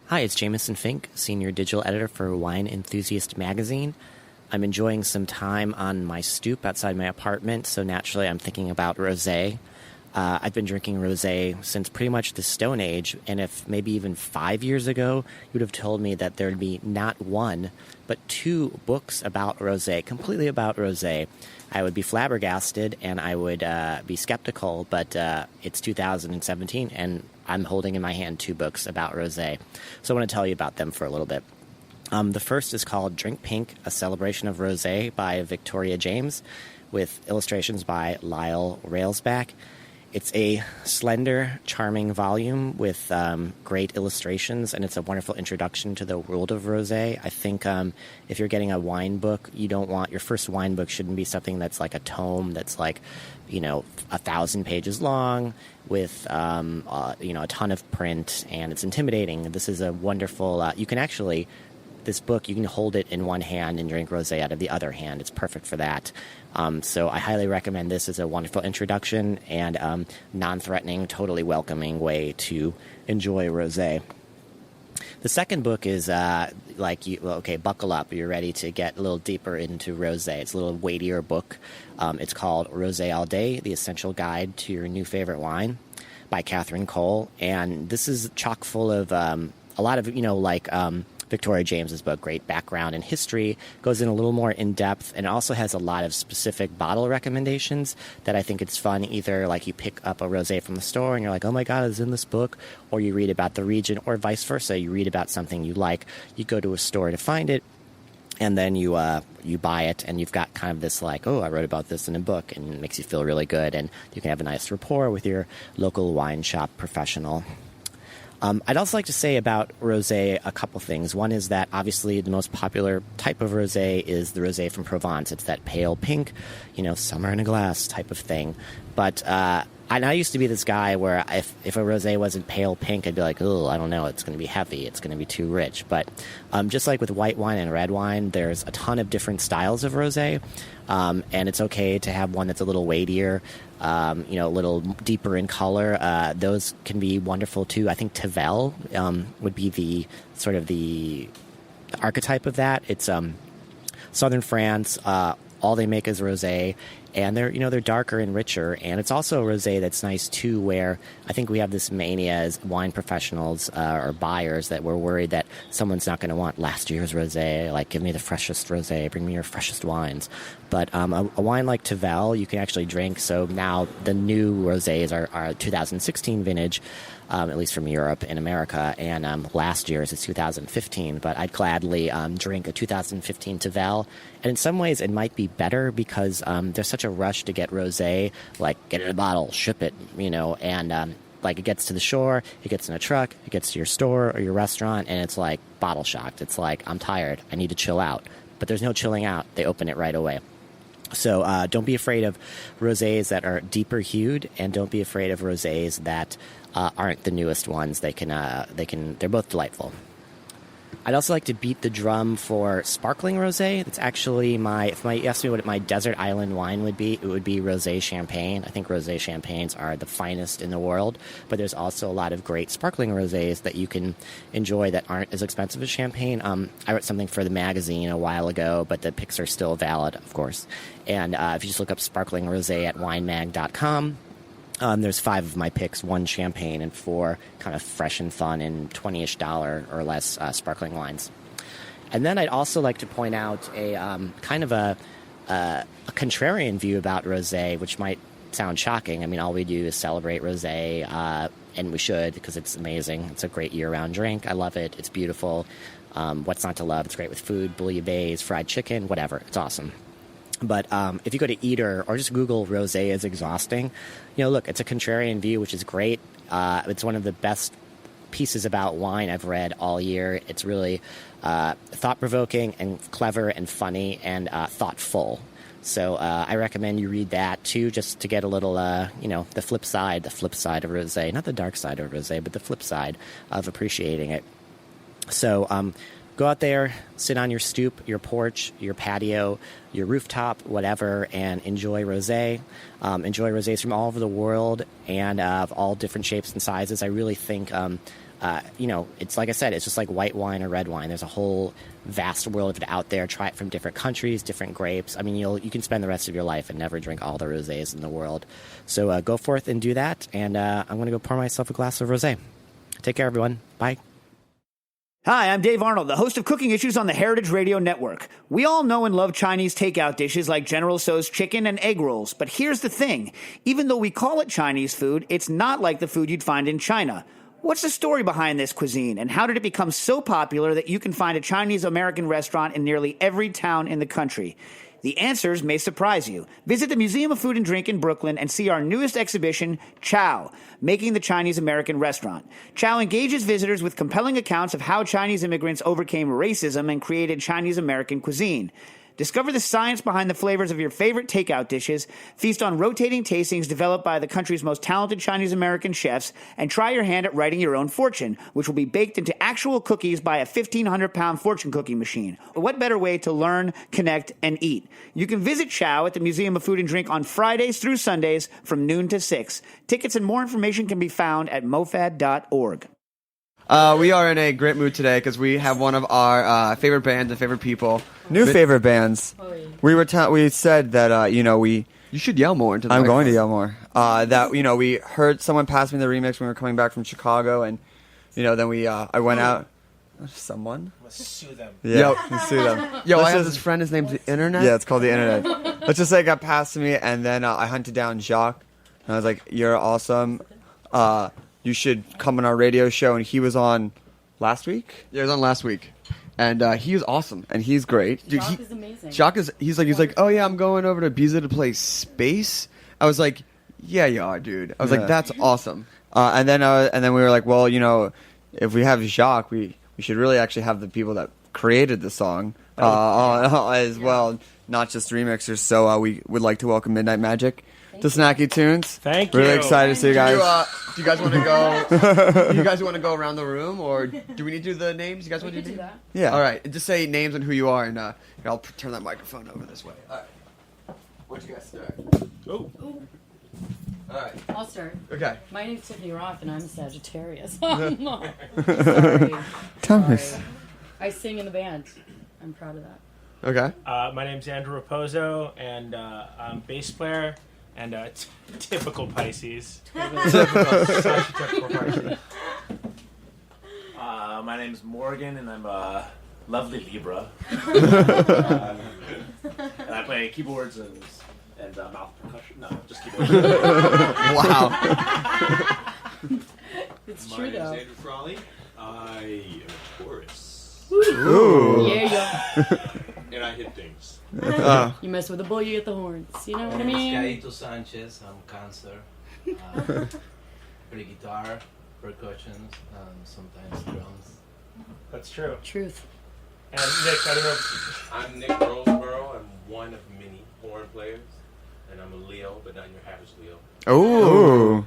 Hi, it's Jameson Fink, Senior Digital Editor for Wine Enthusiast Magazine. I'm enjoying some time on my stoop outside my apartment, so naturally I'm thinking about rosé. I've been drinking rosé since pretty much the Stone Age, and if maybe even 5 years ago, you would have told me that there'd be not one, but 2 books about rosé, completely about rosé. I would be flabbergasted and I would be skeptical, but it's 2017 and I'm holding in my hand 2 books about rosé. So I want to tell you about them for a little bit. The first is called Drink Pink, A Celebration of Rosé by Victoria James, with illustrations by Lyle Railsback. It's a slender, charming volume with great illustrations, and it's a wonderful introduction to the world of rosé. I think if you're getting a wine book, your first wine book shouldn't be something that's like a tome that's like, 1,000 pages long with, a ton of print, and it's intimidating. This is a wonderful, this book, you can hold it in one hand and drink rosé out of the other hand. It's perfect for that. So I highly recommend this as a wonderful introduction and non-threatening, totally welcoming way to enjoy rosé. The second book is buckle up. You're ready to get a little deeper into rosé. It's a little weightier book. It's called Rosé All Day, The Essential Guide to Your New Favorite Wine by Catherine Cole. And this is chock full of a lot of, Victoria James's book, great background and history, goes in a little more in depth, and also has a lot of specific bottle recommendations that I think it's fun. Either like you pick up a rosé from the store and you're like, oh my God, it's in this book, or you read about the region, or vice versa. You read about something you like, you go to a store to find it, And then you buy it, and you've got kind of this like, oh, I wrote about this in a book, and it makes you feel really good, and you can have a nice rapport with your local wine shop professional. I'd also like to say about rosé a couple things. One is that obviously the most popular type of rosé is the rosé from Provence. It's that pale pink, summer in a glass type of thing. But I used to be this guy where if a rosé wasn't pale pink, I'd be like, oh, I don't know, it's going to be heavy, it's going to be too rich. But just like with white wine and red wine, there's a ton of different styles of rosé, and it's okay to have one that's a little weightier, a little deeper in color. Those can be wonderful too. I think Tavel would be the sort of the archetype of that. It's southern France. All they make is rosé, and they're darker and richer. And it's also a rosé that's nice too, where I think we have this mania as wine professionals or buyers that we're worried that someone's not going to want last year's rosé. Like, give me the freshest rosé, bring me your freshest wines. But a wine like Tavel, you can actually drink. So now the new rosés are 2016 vintage, at least from Europe and America, and last year's is 2015. But I'd gladly drink a 2015 Tavel. And in some ways, it might be better because there's such a rush to get rosé, like get it in a bottle, ship it, and like it gets to the shore, it gets in a truck, it gets to your store or your restaurant, and it's like bottle shocked. It's like, I'm tired, I need to chill out. But there's no chilling out. They open it right away. So don't be afraid of rosés that are deeper hued, and don't be afraid of rosés that aren't the newest ones. They're both delightful. I'd also like to beat the drum for sparkling rosé. That's actually if you asked me what my desert island wine would be, it would be rosé champagne. I think rosé champagnes are the finest in the world, but there's also a lot of great sparkling rosés that you can enjoy that aren't as expensive as champagne. I wrote something for the magazine a while ago, but the pics are still valid, of course. And if you just look up sparkling rosé at winemag.com, there's 5 of my picks, 1 champagne and 4 kind of fresh and fun and $20-ish or less sparkling wines. And then I'd also like to point out a kind of a contrarian view about rosé, which might sound shocking. I mean, all we do is celebrate rosé, and we should, because it's amazing. It's a great year-round drink. I love it. It's beautiful. What's not to love? It's great with food, bouillabaisse, fried chicken, whatever. It's awesome. But if you go to Eater or just Google rosé is exhausting, look, it's a contrarian view, which is great. It's one of the best pieces about wine I've read all year. It's really thought-provoking and clever and funny and thoughtful. So I recommend you read that too, just to get a little, the flip side of rosé, not the dark side of rosé, but the flip side of appreciating it. So go out there, sit on your stoop, your porch, your patio, your rooftop, whatever, and enjoy rosé. Enjoy rosés from all over the world and of all different shapes and sizes. I really think, it's like I said, it's just like white wine or red wine. There's a whole vast world of it out there. Try it from different countries, different grapes. I mean, you can spend the rest of your life and never drink all the rosés in the world. So go forth and do that, and I'm going to go pour myself a glass of rosé. Take care, everyone. Bye. Hi, I'm Dave Arnold, the host of Cooking Issues on the Heritage Radio Network. We all know and love Chinese takeout dishes like General Tso's chicken and egg rolls, but here's the thing. Even though we call it Chinese food, it's not like the food you'd find in China. What's the story behind this cuisine, and how did it become so popular that you can find a Chinese-American restaurant in nearly every town in the country? The answers may surprise you. Visit the Museum of Food and Drink in Brooklyn and see our newest exhibition, Chow, Making the Chinese-American Restaurant. Chow engages visitors with compelling accounts of how Chinese immigrants overcame racism and created Chinese-American cuisine. Discover the science behind the flavors of your favorite takeout dishes, feast on rotating tastings developed by the country's most talented Chinese-American chefs, and try your hand at writing your own fortune, which will be baked into actual cookies by a 1,500-pound fortune cooking machine. What better way to learn, connect, and eat? You can visit Chow at the Museum of Food and Drink on Fridays through Sundays from noon to 6. Tickets and more information can be found at mofad.org. We are in a great mood today because we have one of our favorite bands and favorite people. Favorite bands. We said that you should yell more into the I'm microphone. going to yell more. That we heard someone pass me the remix when we were coming back from Chicago, and then I went out. Someone? Let's sue them. Yeah, sue them. I have this friend. His name's the Internet. Yeah, it's called the Internet. Let's just say it got passed to me, and then I hunted down Jacques, and I was like, "You're awesome. You should come on our radio show." And he was on last week. Yeah, he was on last week. and he was awesome, and he's great. Dude, Jacques is amazing. Jacques is he's like, oh yeah, I'm going over to Ibiza to play Space. I was like, yeah, you are, dude. I was like, that's awesome. And then we were like, well, you know, if we have Jacques, we should really actually have the people that created the song as well, not just remixers. So we would like to welcome Midnight Magic to Snacky Tunes. Thank you. Really excited to see you guys. Do you guys want to go? You guys want to go around the room, or do we need to do the names? You guys want to do that? Yeah. All right. Just say names and who you are, and I'll turn that microphone over this way. All right. Where'd you guys start? Oh. All right. I'll start. Okay. My name's Tiffany Roth, and I'm Sagittarius. Thomas. Sorry. I sing in the band. I'm proud of that. Okay. My name's Andrew Raposo, and I'm bass player and typical Pisces. Such a typical Pisces. My name's Morgan, and I'm a lovely Libra. And I play keyboards and mouth percussion. No, just keyboards. Wow. It's true, though. My name's Andrew Frawley. I am a Taurus. Ooh. Yeah, And I hit things. You mess with a bull, you get the horns. You know what I mean? Gaito Sanchez. I'm Cancer. Play guitar, percussions, sometimes drums. That's true. Truth. And Nick, I don't know. I'm Nick Roseborough. I'm one of many horn players. And I'm a Leo, but not your average Leo. Oh,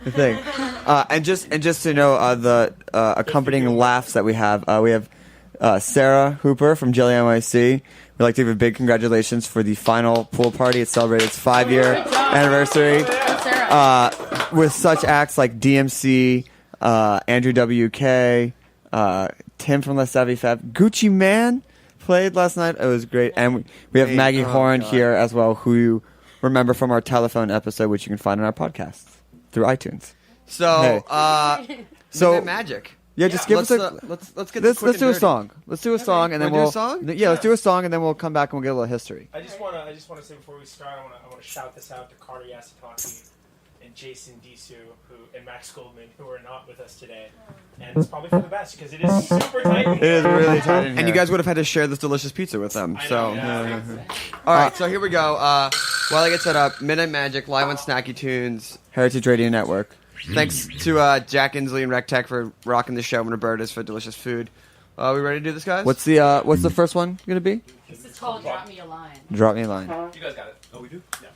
the thing. And just to know the accompanying laughs that we have Sarah Hooper from Jelly NYC. We'd like to give a big congratulations for the final pool party. It celebrated its 5-year anniversary with such acts like DMC, Andrew WK, Tim from Les Savvy Fab, Gucci Man played last night. It was great, and we have Maggie Horn here as well, who you remember from our telephone episode, which you can find on our podcast through iTunes. So, so Magic. Yeah, just give us a. Let's get. Let's do a song. Let's do a song, and then we'll. Do a song? Yeah, let's do a song, and then we'll come back and we'll get a little history. I just want to say before we start, I want to shout this out to Carter Yasutaki and Jason Disu, and Max Goldman, who are not with us today. And it's probably for the best because it is super tight. It is really tight in here. And you guys would have had to share this delicious pizza with them. So, all right. So here we go. While I get set up, Midnight Magic, live on Snacky Tunes, Heritage Radio Network. Thanks to Jack Inslee and Rec Tech for rocking the show, and Roberta's for delicious food. We ready to do this, guys? What's the first one gonna be? This is called Drop Me a Line. Drop Me a Line. You guys got it. Oh, we do? Yeah.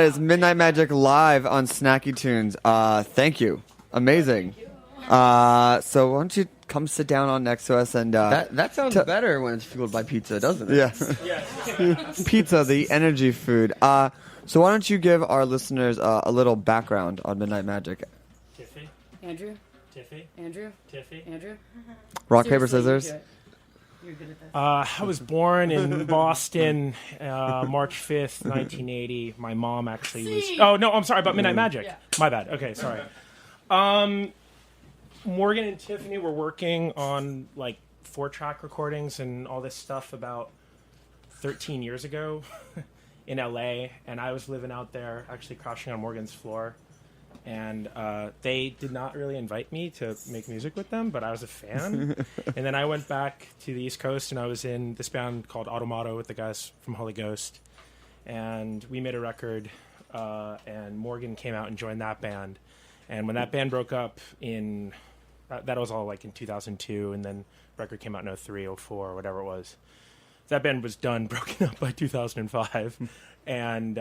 is Midnight Magic live on Snacky Tunes. Thank you. Amazing. So why don't you come sit down on next to us and that sounds better when it's fueled by pizza, doesn't it? Yeah. Pizza, the energy food. So why don't you give our listeners a little background on Midnight Magic? Tiffy? Andrew? Tiffy? Andrew? Tiffy? Andrew? Rock, paper, Seriously, scissors? You're good at this. I was born in Boston, March 5th, 1980. My mom actually was... Oh, no, I'm sorry, about Midnight Magic. Yeah. My bad. Okay, sorry. Morgan and Tiffany were working on, like, 4-track recordings and all this stuff about 13 years ago in L.A., and I was living out there, actually crashing on Morgan's floor. And they did not really invite me to make music with them, but I was a fan. And then I went back to the East Coast, and I was in this band called Automato with the guys from Holy Ghost. And we made a record, and Morgan came out and joined that band. And when that band broke up that was all like in 2002, and then record came out in 03, 04, whatever it was. That band was done, broken up by 2005. And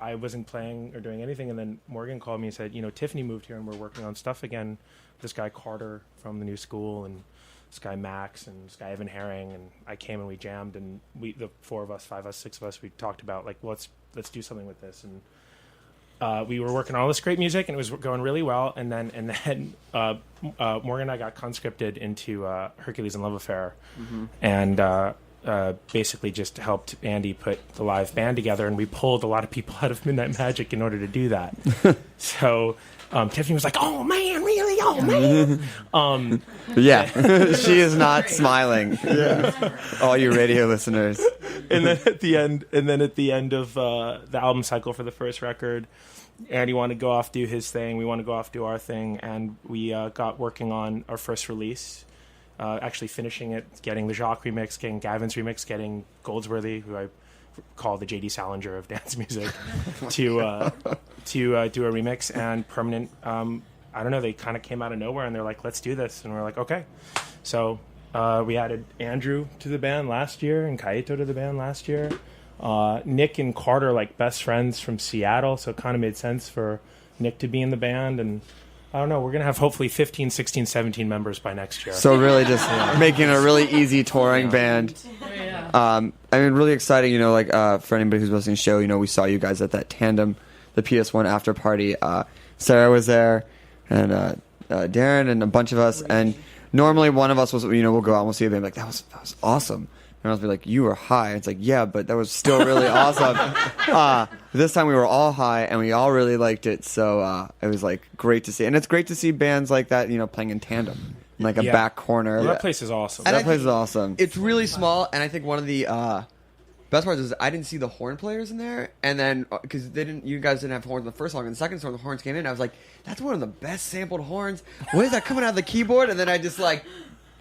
I wasn't playing or doing anything, and then Morgan called me and said, Tiffany moved here and we're working on stuff again. This guy Carter from the new school, and this guy Max, and this guy Evan Herring, and I came and we jammed, and the 4 of us, 5 of us, 6 of us, we talked about like let's do something with this, and we were working on all this great music, and it was going really well, and then Morgan and I got conscripted into Hercules and Love Affair, and basically just helped Andy put the live band together, and we pulled a lot of people out of Midnight Magic in order to do that. So Tiffany was like, "Oh man, really? Oh man!" Yeah, she is not smiling. Yeah, all you radio listeners. And then at the end of the album cycle for the first record, Andy wanted to go off do his thing. We want to go off do our thing, and we got working on our first release. Actually finishing it, getting the Jacques remix, getting Gavin's remix, getting Goldsworthy, who I call the J.D. Salinger of dance music, to do a remix, and Permanent. I don't know, they kind of came out of nowhere, and they're like, "Let's do this," and we're like, "Okay." So we added Andrew to the band last year, and Kaito to the band last year. Nick and Carter, like best friends from Seattle, so it kind of made sense for Nick to be in the band, and I don't know, we're going to have hopefully 15, 16, 17 members by next year. So really just making a really easy touring band. Really exciting, for anybody who's listening to the show, we saw you guys at that Tandem, the PS1 after party. Sarah was there, and Darren and a bunch of us, and normally one of us was, we'll go out and we'll see a band, like, that was awesome. And I'll be like, "You were high." It's like, "Yeah, but that was still really awesome." This time we were all high, and we all really liked it. So it was like great to see, and it's great to see bands like that, playing in tandem, in like a back corner. Well, that place is awesome. That place is awesome. It's really small, and I think one of the best parts is I didn't see the horn players in there, and then because you guys didn't have horns in the first song, and the second song the horns came in. I was like, "That's one of the best sampled horns. What is that coming out of the keyboard?" And then I just like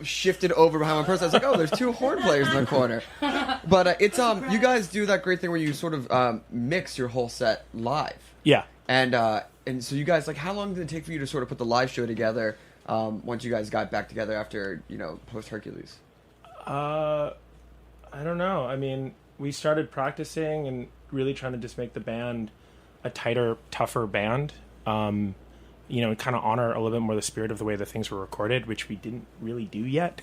shifted over behind one person. I was like, "Oh, there's 2 horn players in the corner." But it's you guys do that great thing where you sort of mix your whole set live. Yeah. And so you guys, like, how long did it take for you to sort of put the live show together once you guys got back together after post Hercules? I don't know. I mean, we started practicing and really trying to just make the band a tighter, tougher band. And kind of honor a little bit more the spirit of the way the things were recorded, which we didn't really do yet,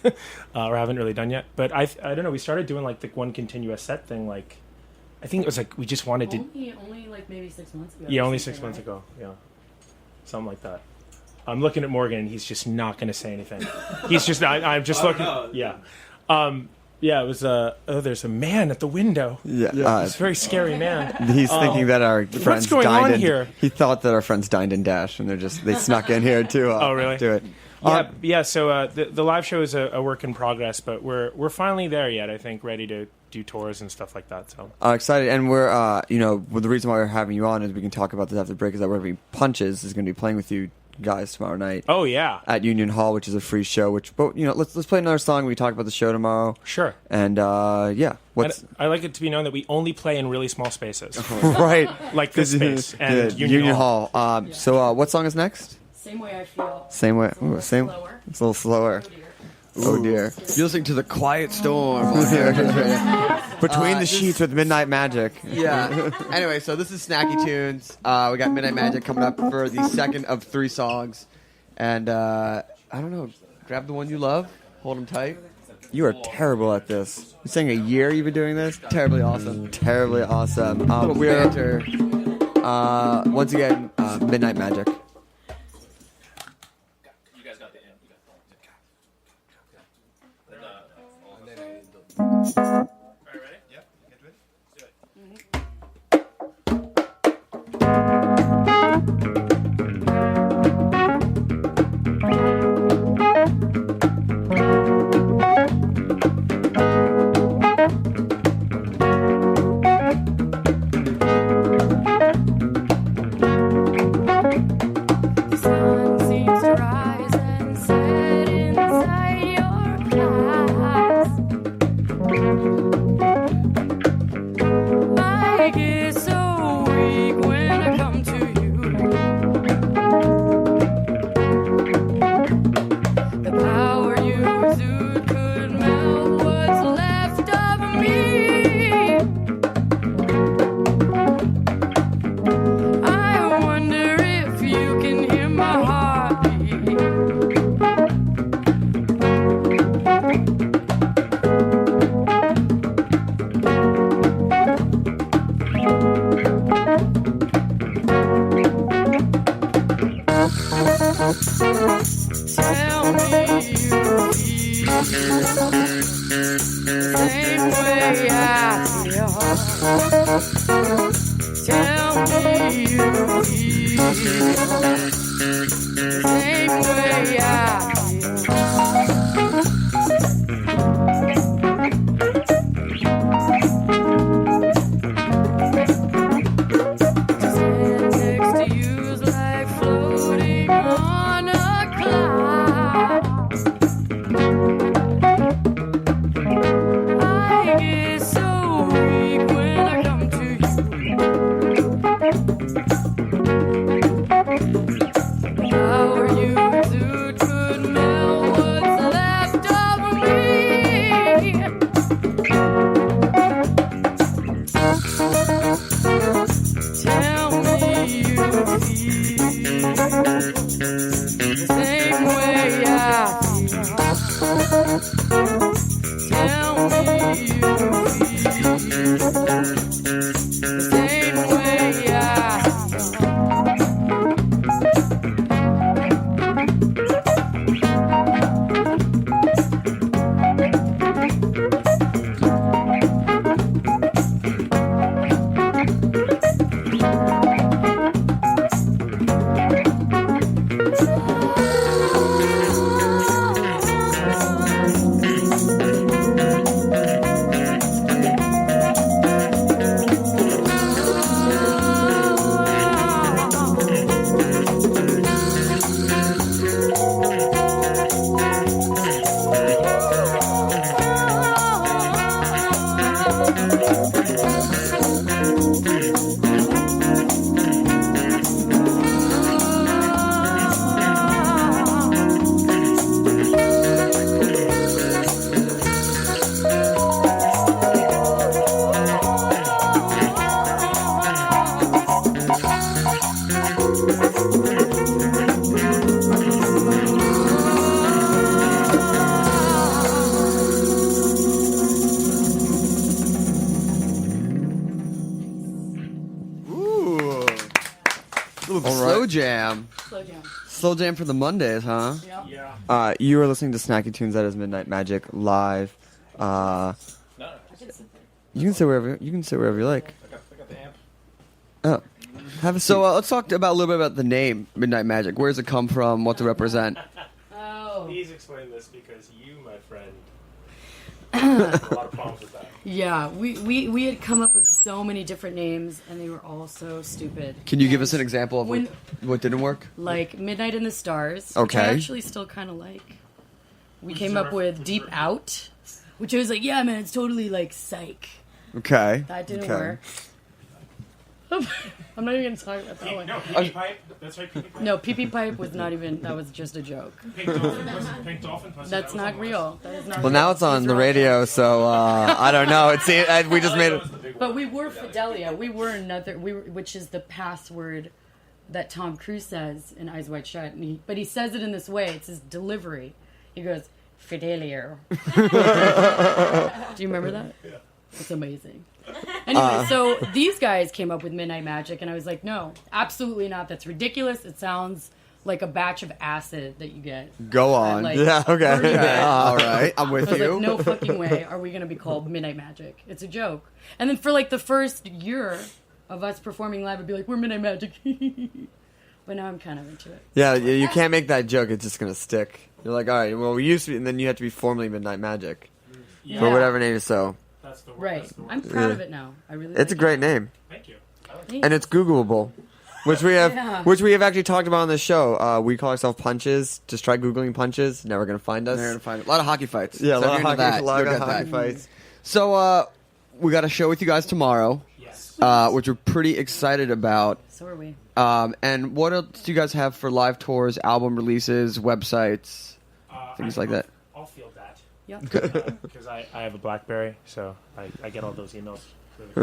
or haven't really done yet. But I don't know, we started doing like the one continuous set thing, like, I think it was like, we just wanted to... Only like maybe 6 months ago. Yeah, only 6 months ago, yeah. Something like that. I'm looking at Morgan, and he's just not going to say anything. He's just, I'm just looking, yeah. Yeah, it was there's a man at the window. Yeah. It's a very scary man. He's thinking that our friends what's going dined on in here? He thought that our friends dined in Dash, and they snuck in here to oh, really? do it. Yeah. So the live show is a work in progress, but we're finally there yet. I think ready to do tours and stuff like that. So excited, and we're the reason why we're having you on is we can talk about this after the break. Is that we're going to be Punches is going to be playing with you guys tomorrow night. Oh yeah, at Union Hall, which is a free show. Let's play another song. We talk about the show tomorrow. Sure. And I like it to be known that we only play in really small spaces. Right. Like this space and Union Hall. So what song is next? Same Way I Feel. Same way. It's a little slower. It's a little slower. Oh dear. You're listening to the Quiet Storm on Heritage Radio. Between the Sheets with Midnight Magic. Yeah. Anyway, so this is Snacky Tunes. We got Midnight Magic coming up for the second of 3 songs. And, I don't know, grab the one you love, hold them tight. You are terrible at this. You're saying a year you've been doing this? Terribly awesome. Terribly awesome. Little banter. Once again, Midnight Magic. Slow jam for the Mondays, huh? Yeah. You were listening to Snacky Tunes. That is Midnight Magic live. You can sit wherever you like. I got the amp. Oh, have a seat. So let's talk about a little bit about the name Midnight Magic. Where does it come from? What to represent? Please explain this because you, my friend, have a lot of problems with that. Yeah, we had come up with so many different names, and they were all so stupid. Can you give us an example of what didn't work? Like Midnight in the Stars, okay. Which I actually still kind of like. We came up with Deep Out, which I was like, yeah, man, it's totally like psych. Okay. That didn't work. I'm not even going to talk about that one. No, pee-pee pipe. That's right, pee-pee pipe. No, pee-pee pipe was not even. That was just a joke. Pink dolphin pussy. That's not real. That is not Well, real. now it's on the radio, so I don't know. We just made it. But we were Fidelia. We were another. Which is the password that Tom Cruise says in Eyes Wide Shut. But he says it in this way. It's his delivery. He goes, Fidelia. Do you remember that? Yeah. It's amazing. Anyway, so these guys came up with Midnight Magic, and I was like, no, absolutely not. That's ridiculous. It sounds like a batch of acid that you get. Go on. Yeah, okay. Yeah, all right. I'm with I was you. like, no fucking way are we going to be called Midnight Magic. It's a joke. And then for like the first year of us performing live, I'd be like, we're Midnight Magic. But now I'm kind of into it. Yeah, you can't make that joke. It's just going to stick. You're like, all right, well, we used to be, and then you have to be formally Midnight Magic. Yeah. For whatever name is so. That's the word. Right. I'm proud of it now. I really It's a great name. Thank you. And it's Googleable. Which we have Yeah. actually talked about on the show. We call ourselves Punches. Just try Googling Punches. Never going to find us. Never gonna find it. A lot of hockey fights. Yeah, So a if lot you're of into hockey, that, you'll get that. fights. So we got a show with you guys tomorrow. Yes. Which we're pretty excited about. So are we. And what else do you guys have for live tours, album releases, websites, things like that? I'll field that. Yep. Because I have a BlackBerry, so I get all those emails really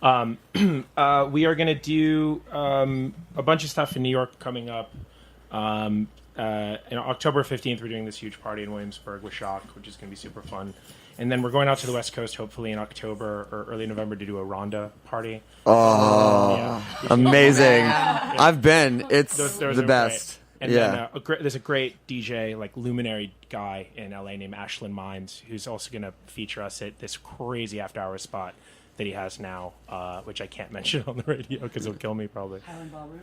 quickly. We are going to do a bunch of stuff in New York coming up. In October 15th, we're doing this huge party in Williamsburg with Shock, which is going to be super fun. And then we're going out to the West Coast, hopefully in October or early November, to do a Ronda party. Oh, amazing. I've been. It's Those the are best. great. And Yeah. then there's a great DJ, like luminary guy in LA named Ashlyn Mines, who's also going to feature us at this crazy after-hours spot that he has now, which I can't mention on the radio because it'll kill me probably. Highland Ballroom.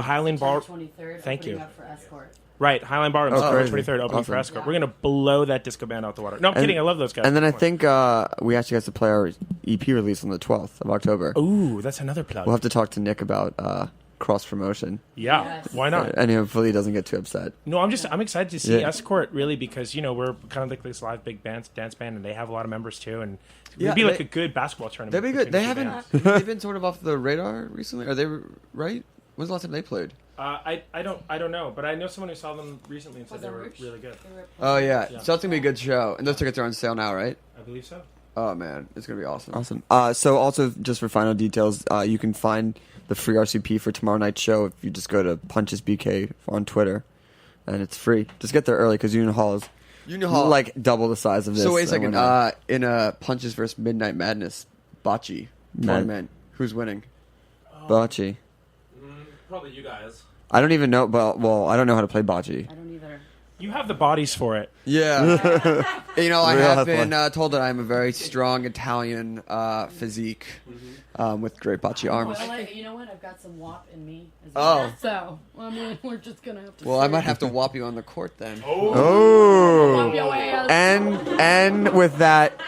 Highland Ballroom. 23rd. Thank you. Up for Escort. Right, Highland Ballroom, Oh, September 23rd, opening for Escort. We're going to blow that disco band out the water. No, I'm kidding. I love those guys. And then I think we actually have to play our EP release on the 12th of October. Ooh, that's another plug. We'll have to talk to Nick about cross promotion. Yeah, Yes. why not? And hopefully he doesn't get too upset. No, I'm excited to see Yeah. Escort really because we're kind of like this live big dance band and they have a lot of members too and it'd Yeah, be like they- a good basketball tournament. They'd be good. between They the two haven't. bands. They've been sort of off the radar recently. Are they right? When's the last time they played? I don't know, but I know someone who saw them recently and said Was they it were Rich? really good. Oh yeah. So it's gonna be a good show, and those tickets are on sale now, right? I believe so. Oh man, it's gonna be awesome. Awesome. So also, just for final details, you can find the free RCP for tomorrow night's show if you just go to Punches BK on Twitter, and it's free. Just get there early because Union Hall is like double the size of this. So wait a second. whatnot. In a Punches vs Midnight Madness bocce tournament, who's winning? Bocce. Probably you guys. I don't even know. Well, I don't know how to play bocce. I don't either. You have the bodies for it. Yeah. I Real have fun. been told that I'm a very strong Italian physique with great bocce arms. Well, you know what? I've got some WAP in me as Oh. well. So, I mean, we're just going to have to Well, I see. might have to whop you on the court then. Oh. Your ass. And with that,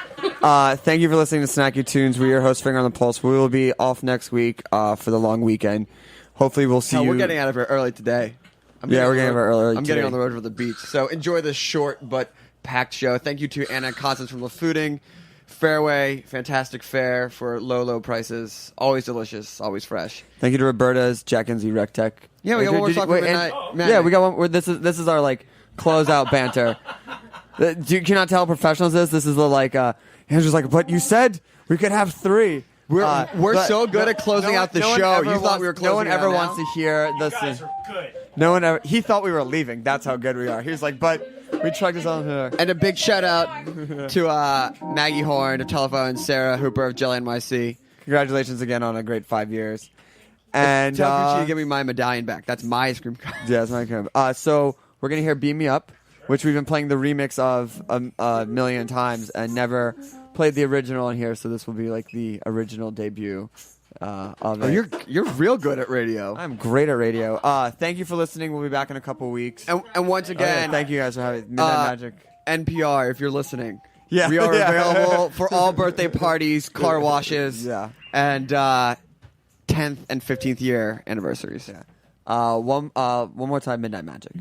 thank you for listening to Snacky Tunes. We're your host, Finger on the Pulse. We will be off next week for the long weekend. Hopefully, we'll see Hell, you. we're getting out of here early today. We're getting out of here early. I'm getting on the road for the beach. So enjoy this short but packed show. Thank you to Anna Constance from LaFooding. Fairway, fantastic fare for low prices. Always delicious, always fresh. Thank you to Roberta's, Jack and Z Rec Tech. Yeah, we got one more talk with Midnight Magic. Yeah, we got one. This is our like closeout banter. You cannot tell how professional this is the like. Andrew's like, but you said we could have 3. We're but so good at closing out the no one show. ever You thought wants- we were No closing one it ever out wants now? to hear You this. guys are good. No one ever. He thought we were leaving. That's how good we are. He was like, but we chugged this on here. And a big shout out to Maggie Horn of Telephone and Sarah Hooper of Jelly NYC. Congratulations again on a great 5 years. And Tell Gucci to give me my medallion back. That's my ice cream cone. yeah, it's not good. So we're gonna hear "Beam Me Up," which we've been playing the remix of a million times and never played the original in here. So this will be like the original debut of it. Oh, you're real good at radio. I'm great at radio. Thank you for listening. We'll be back in a couple weeks. And once again, thank you guys for having Midnight Magic. NPR, if you're listening. Yeah. We are Yeah. available for all birthday parties, car washes, Yeah. and 10th and 15th year anniversaries. Yeah. One more time, Midnight Magic.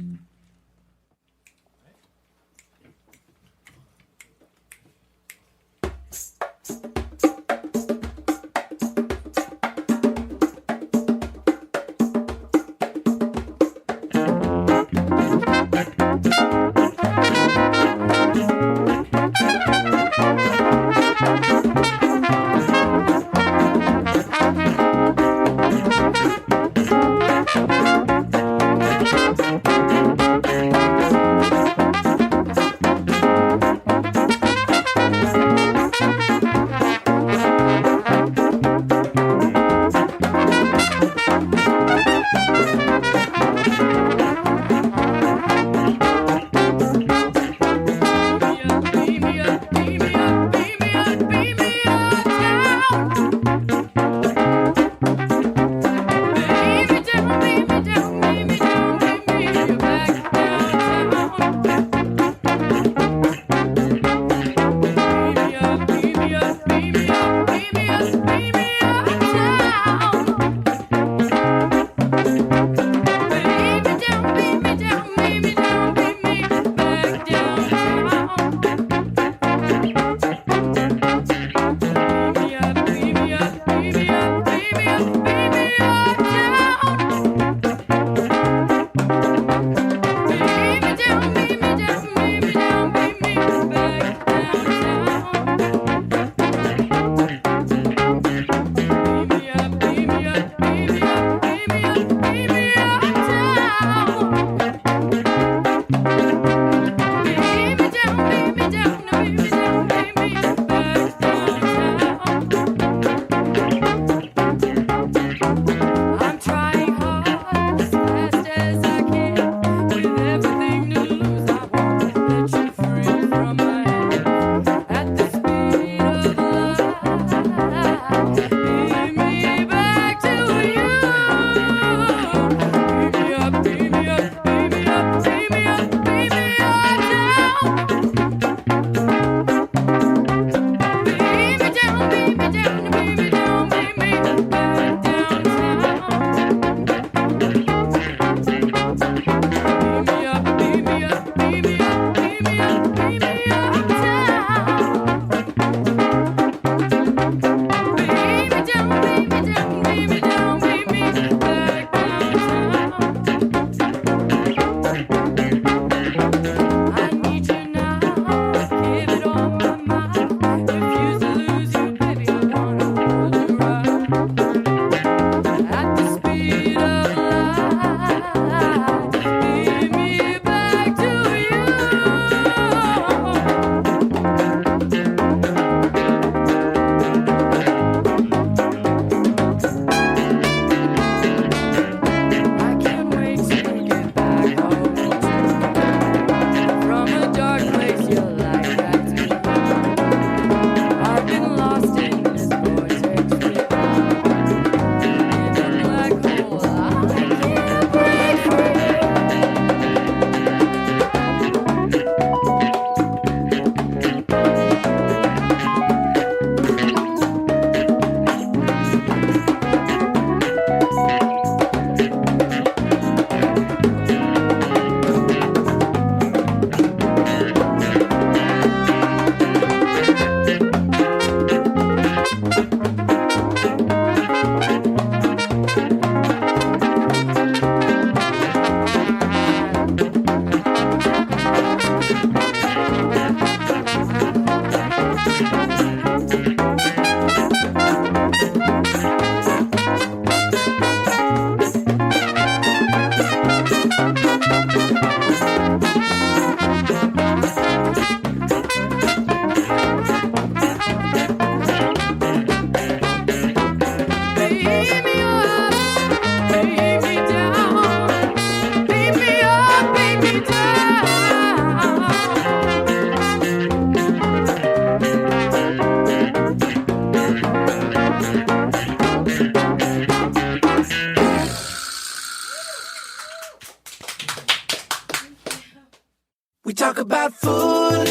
We talk about food,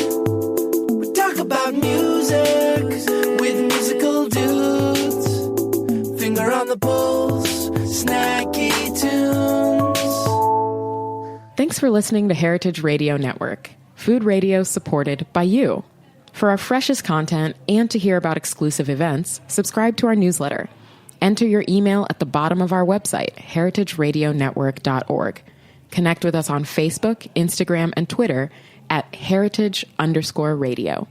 we talk about music with musical dudes. Finger on the pulse, snacky tunes. Thanks for listening to Heritage Radio Network, food radio supported by you. For our freshest content and to hear about exclusive events, subscribe to our newsletter. Enter your email at the bottom of our website, heritageradionetwork.org. Connect with us on Facebook, Instagram, and Twitter at heritage_radio.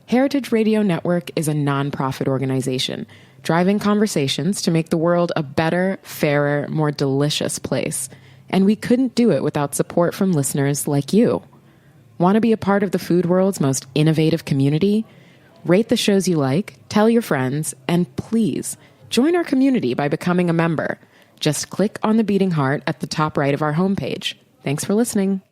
Heritage Radio Network is a nonprofit organization driving conversations to make the world a better, fairer, more delicious place. And we couldn't do it without support from listeners like you. Want to be a part of the food world's most innovative community? Rate the shows you like, tell your friends, and please join our community by becoming a member. Just click on the beating heart at the top right of our homepage. Thanks for listening.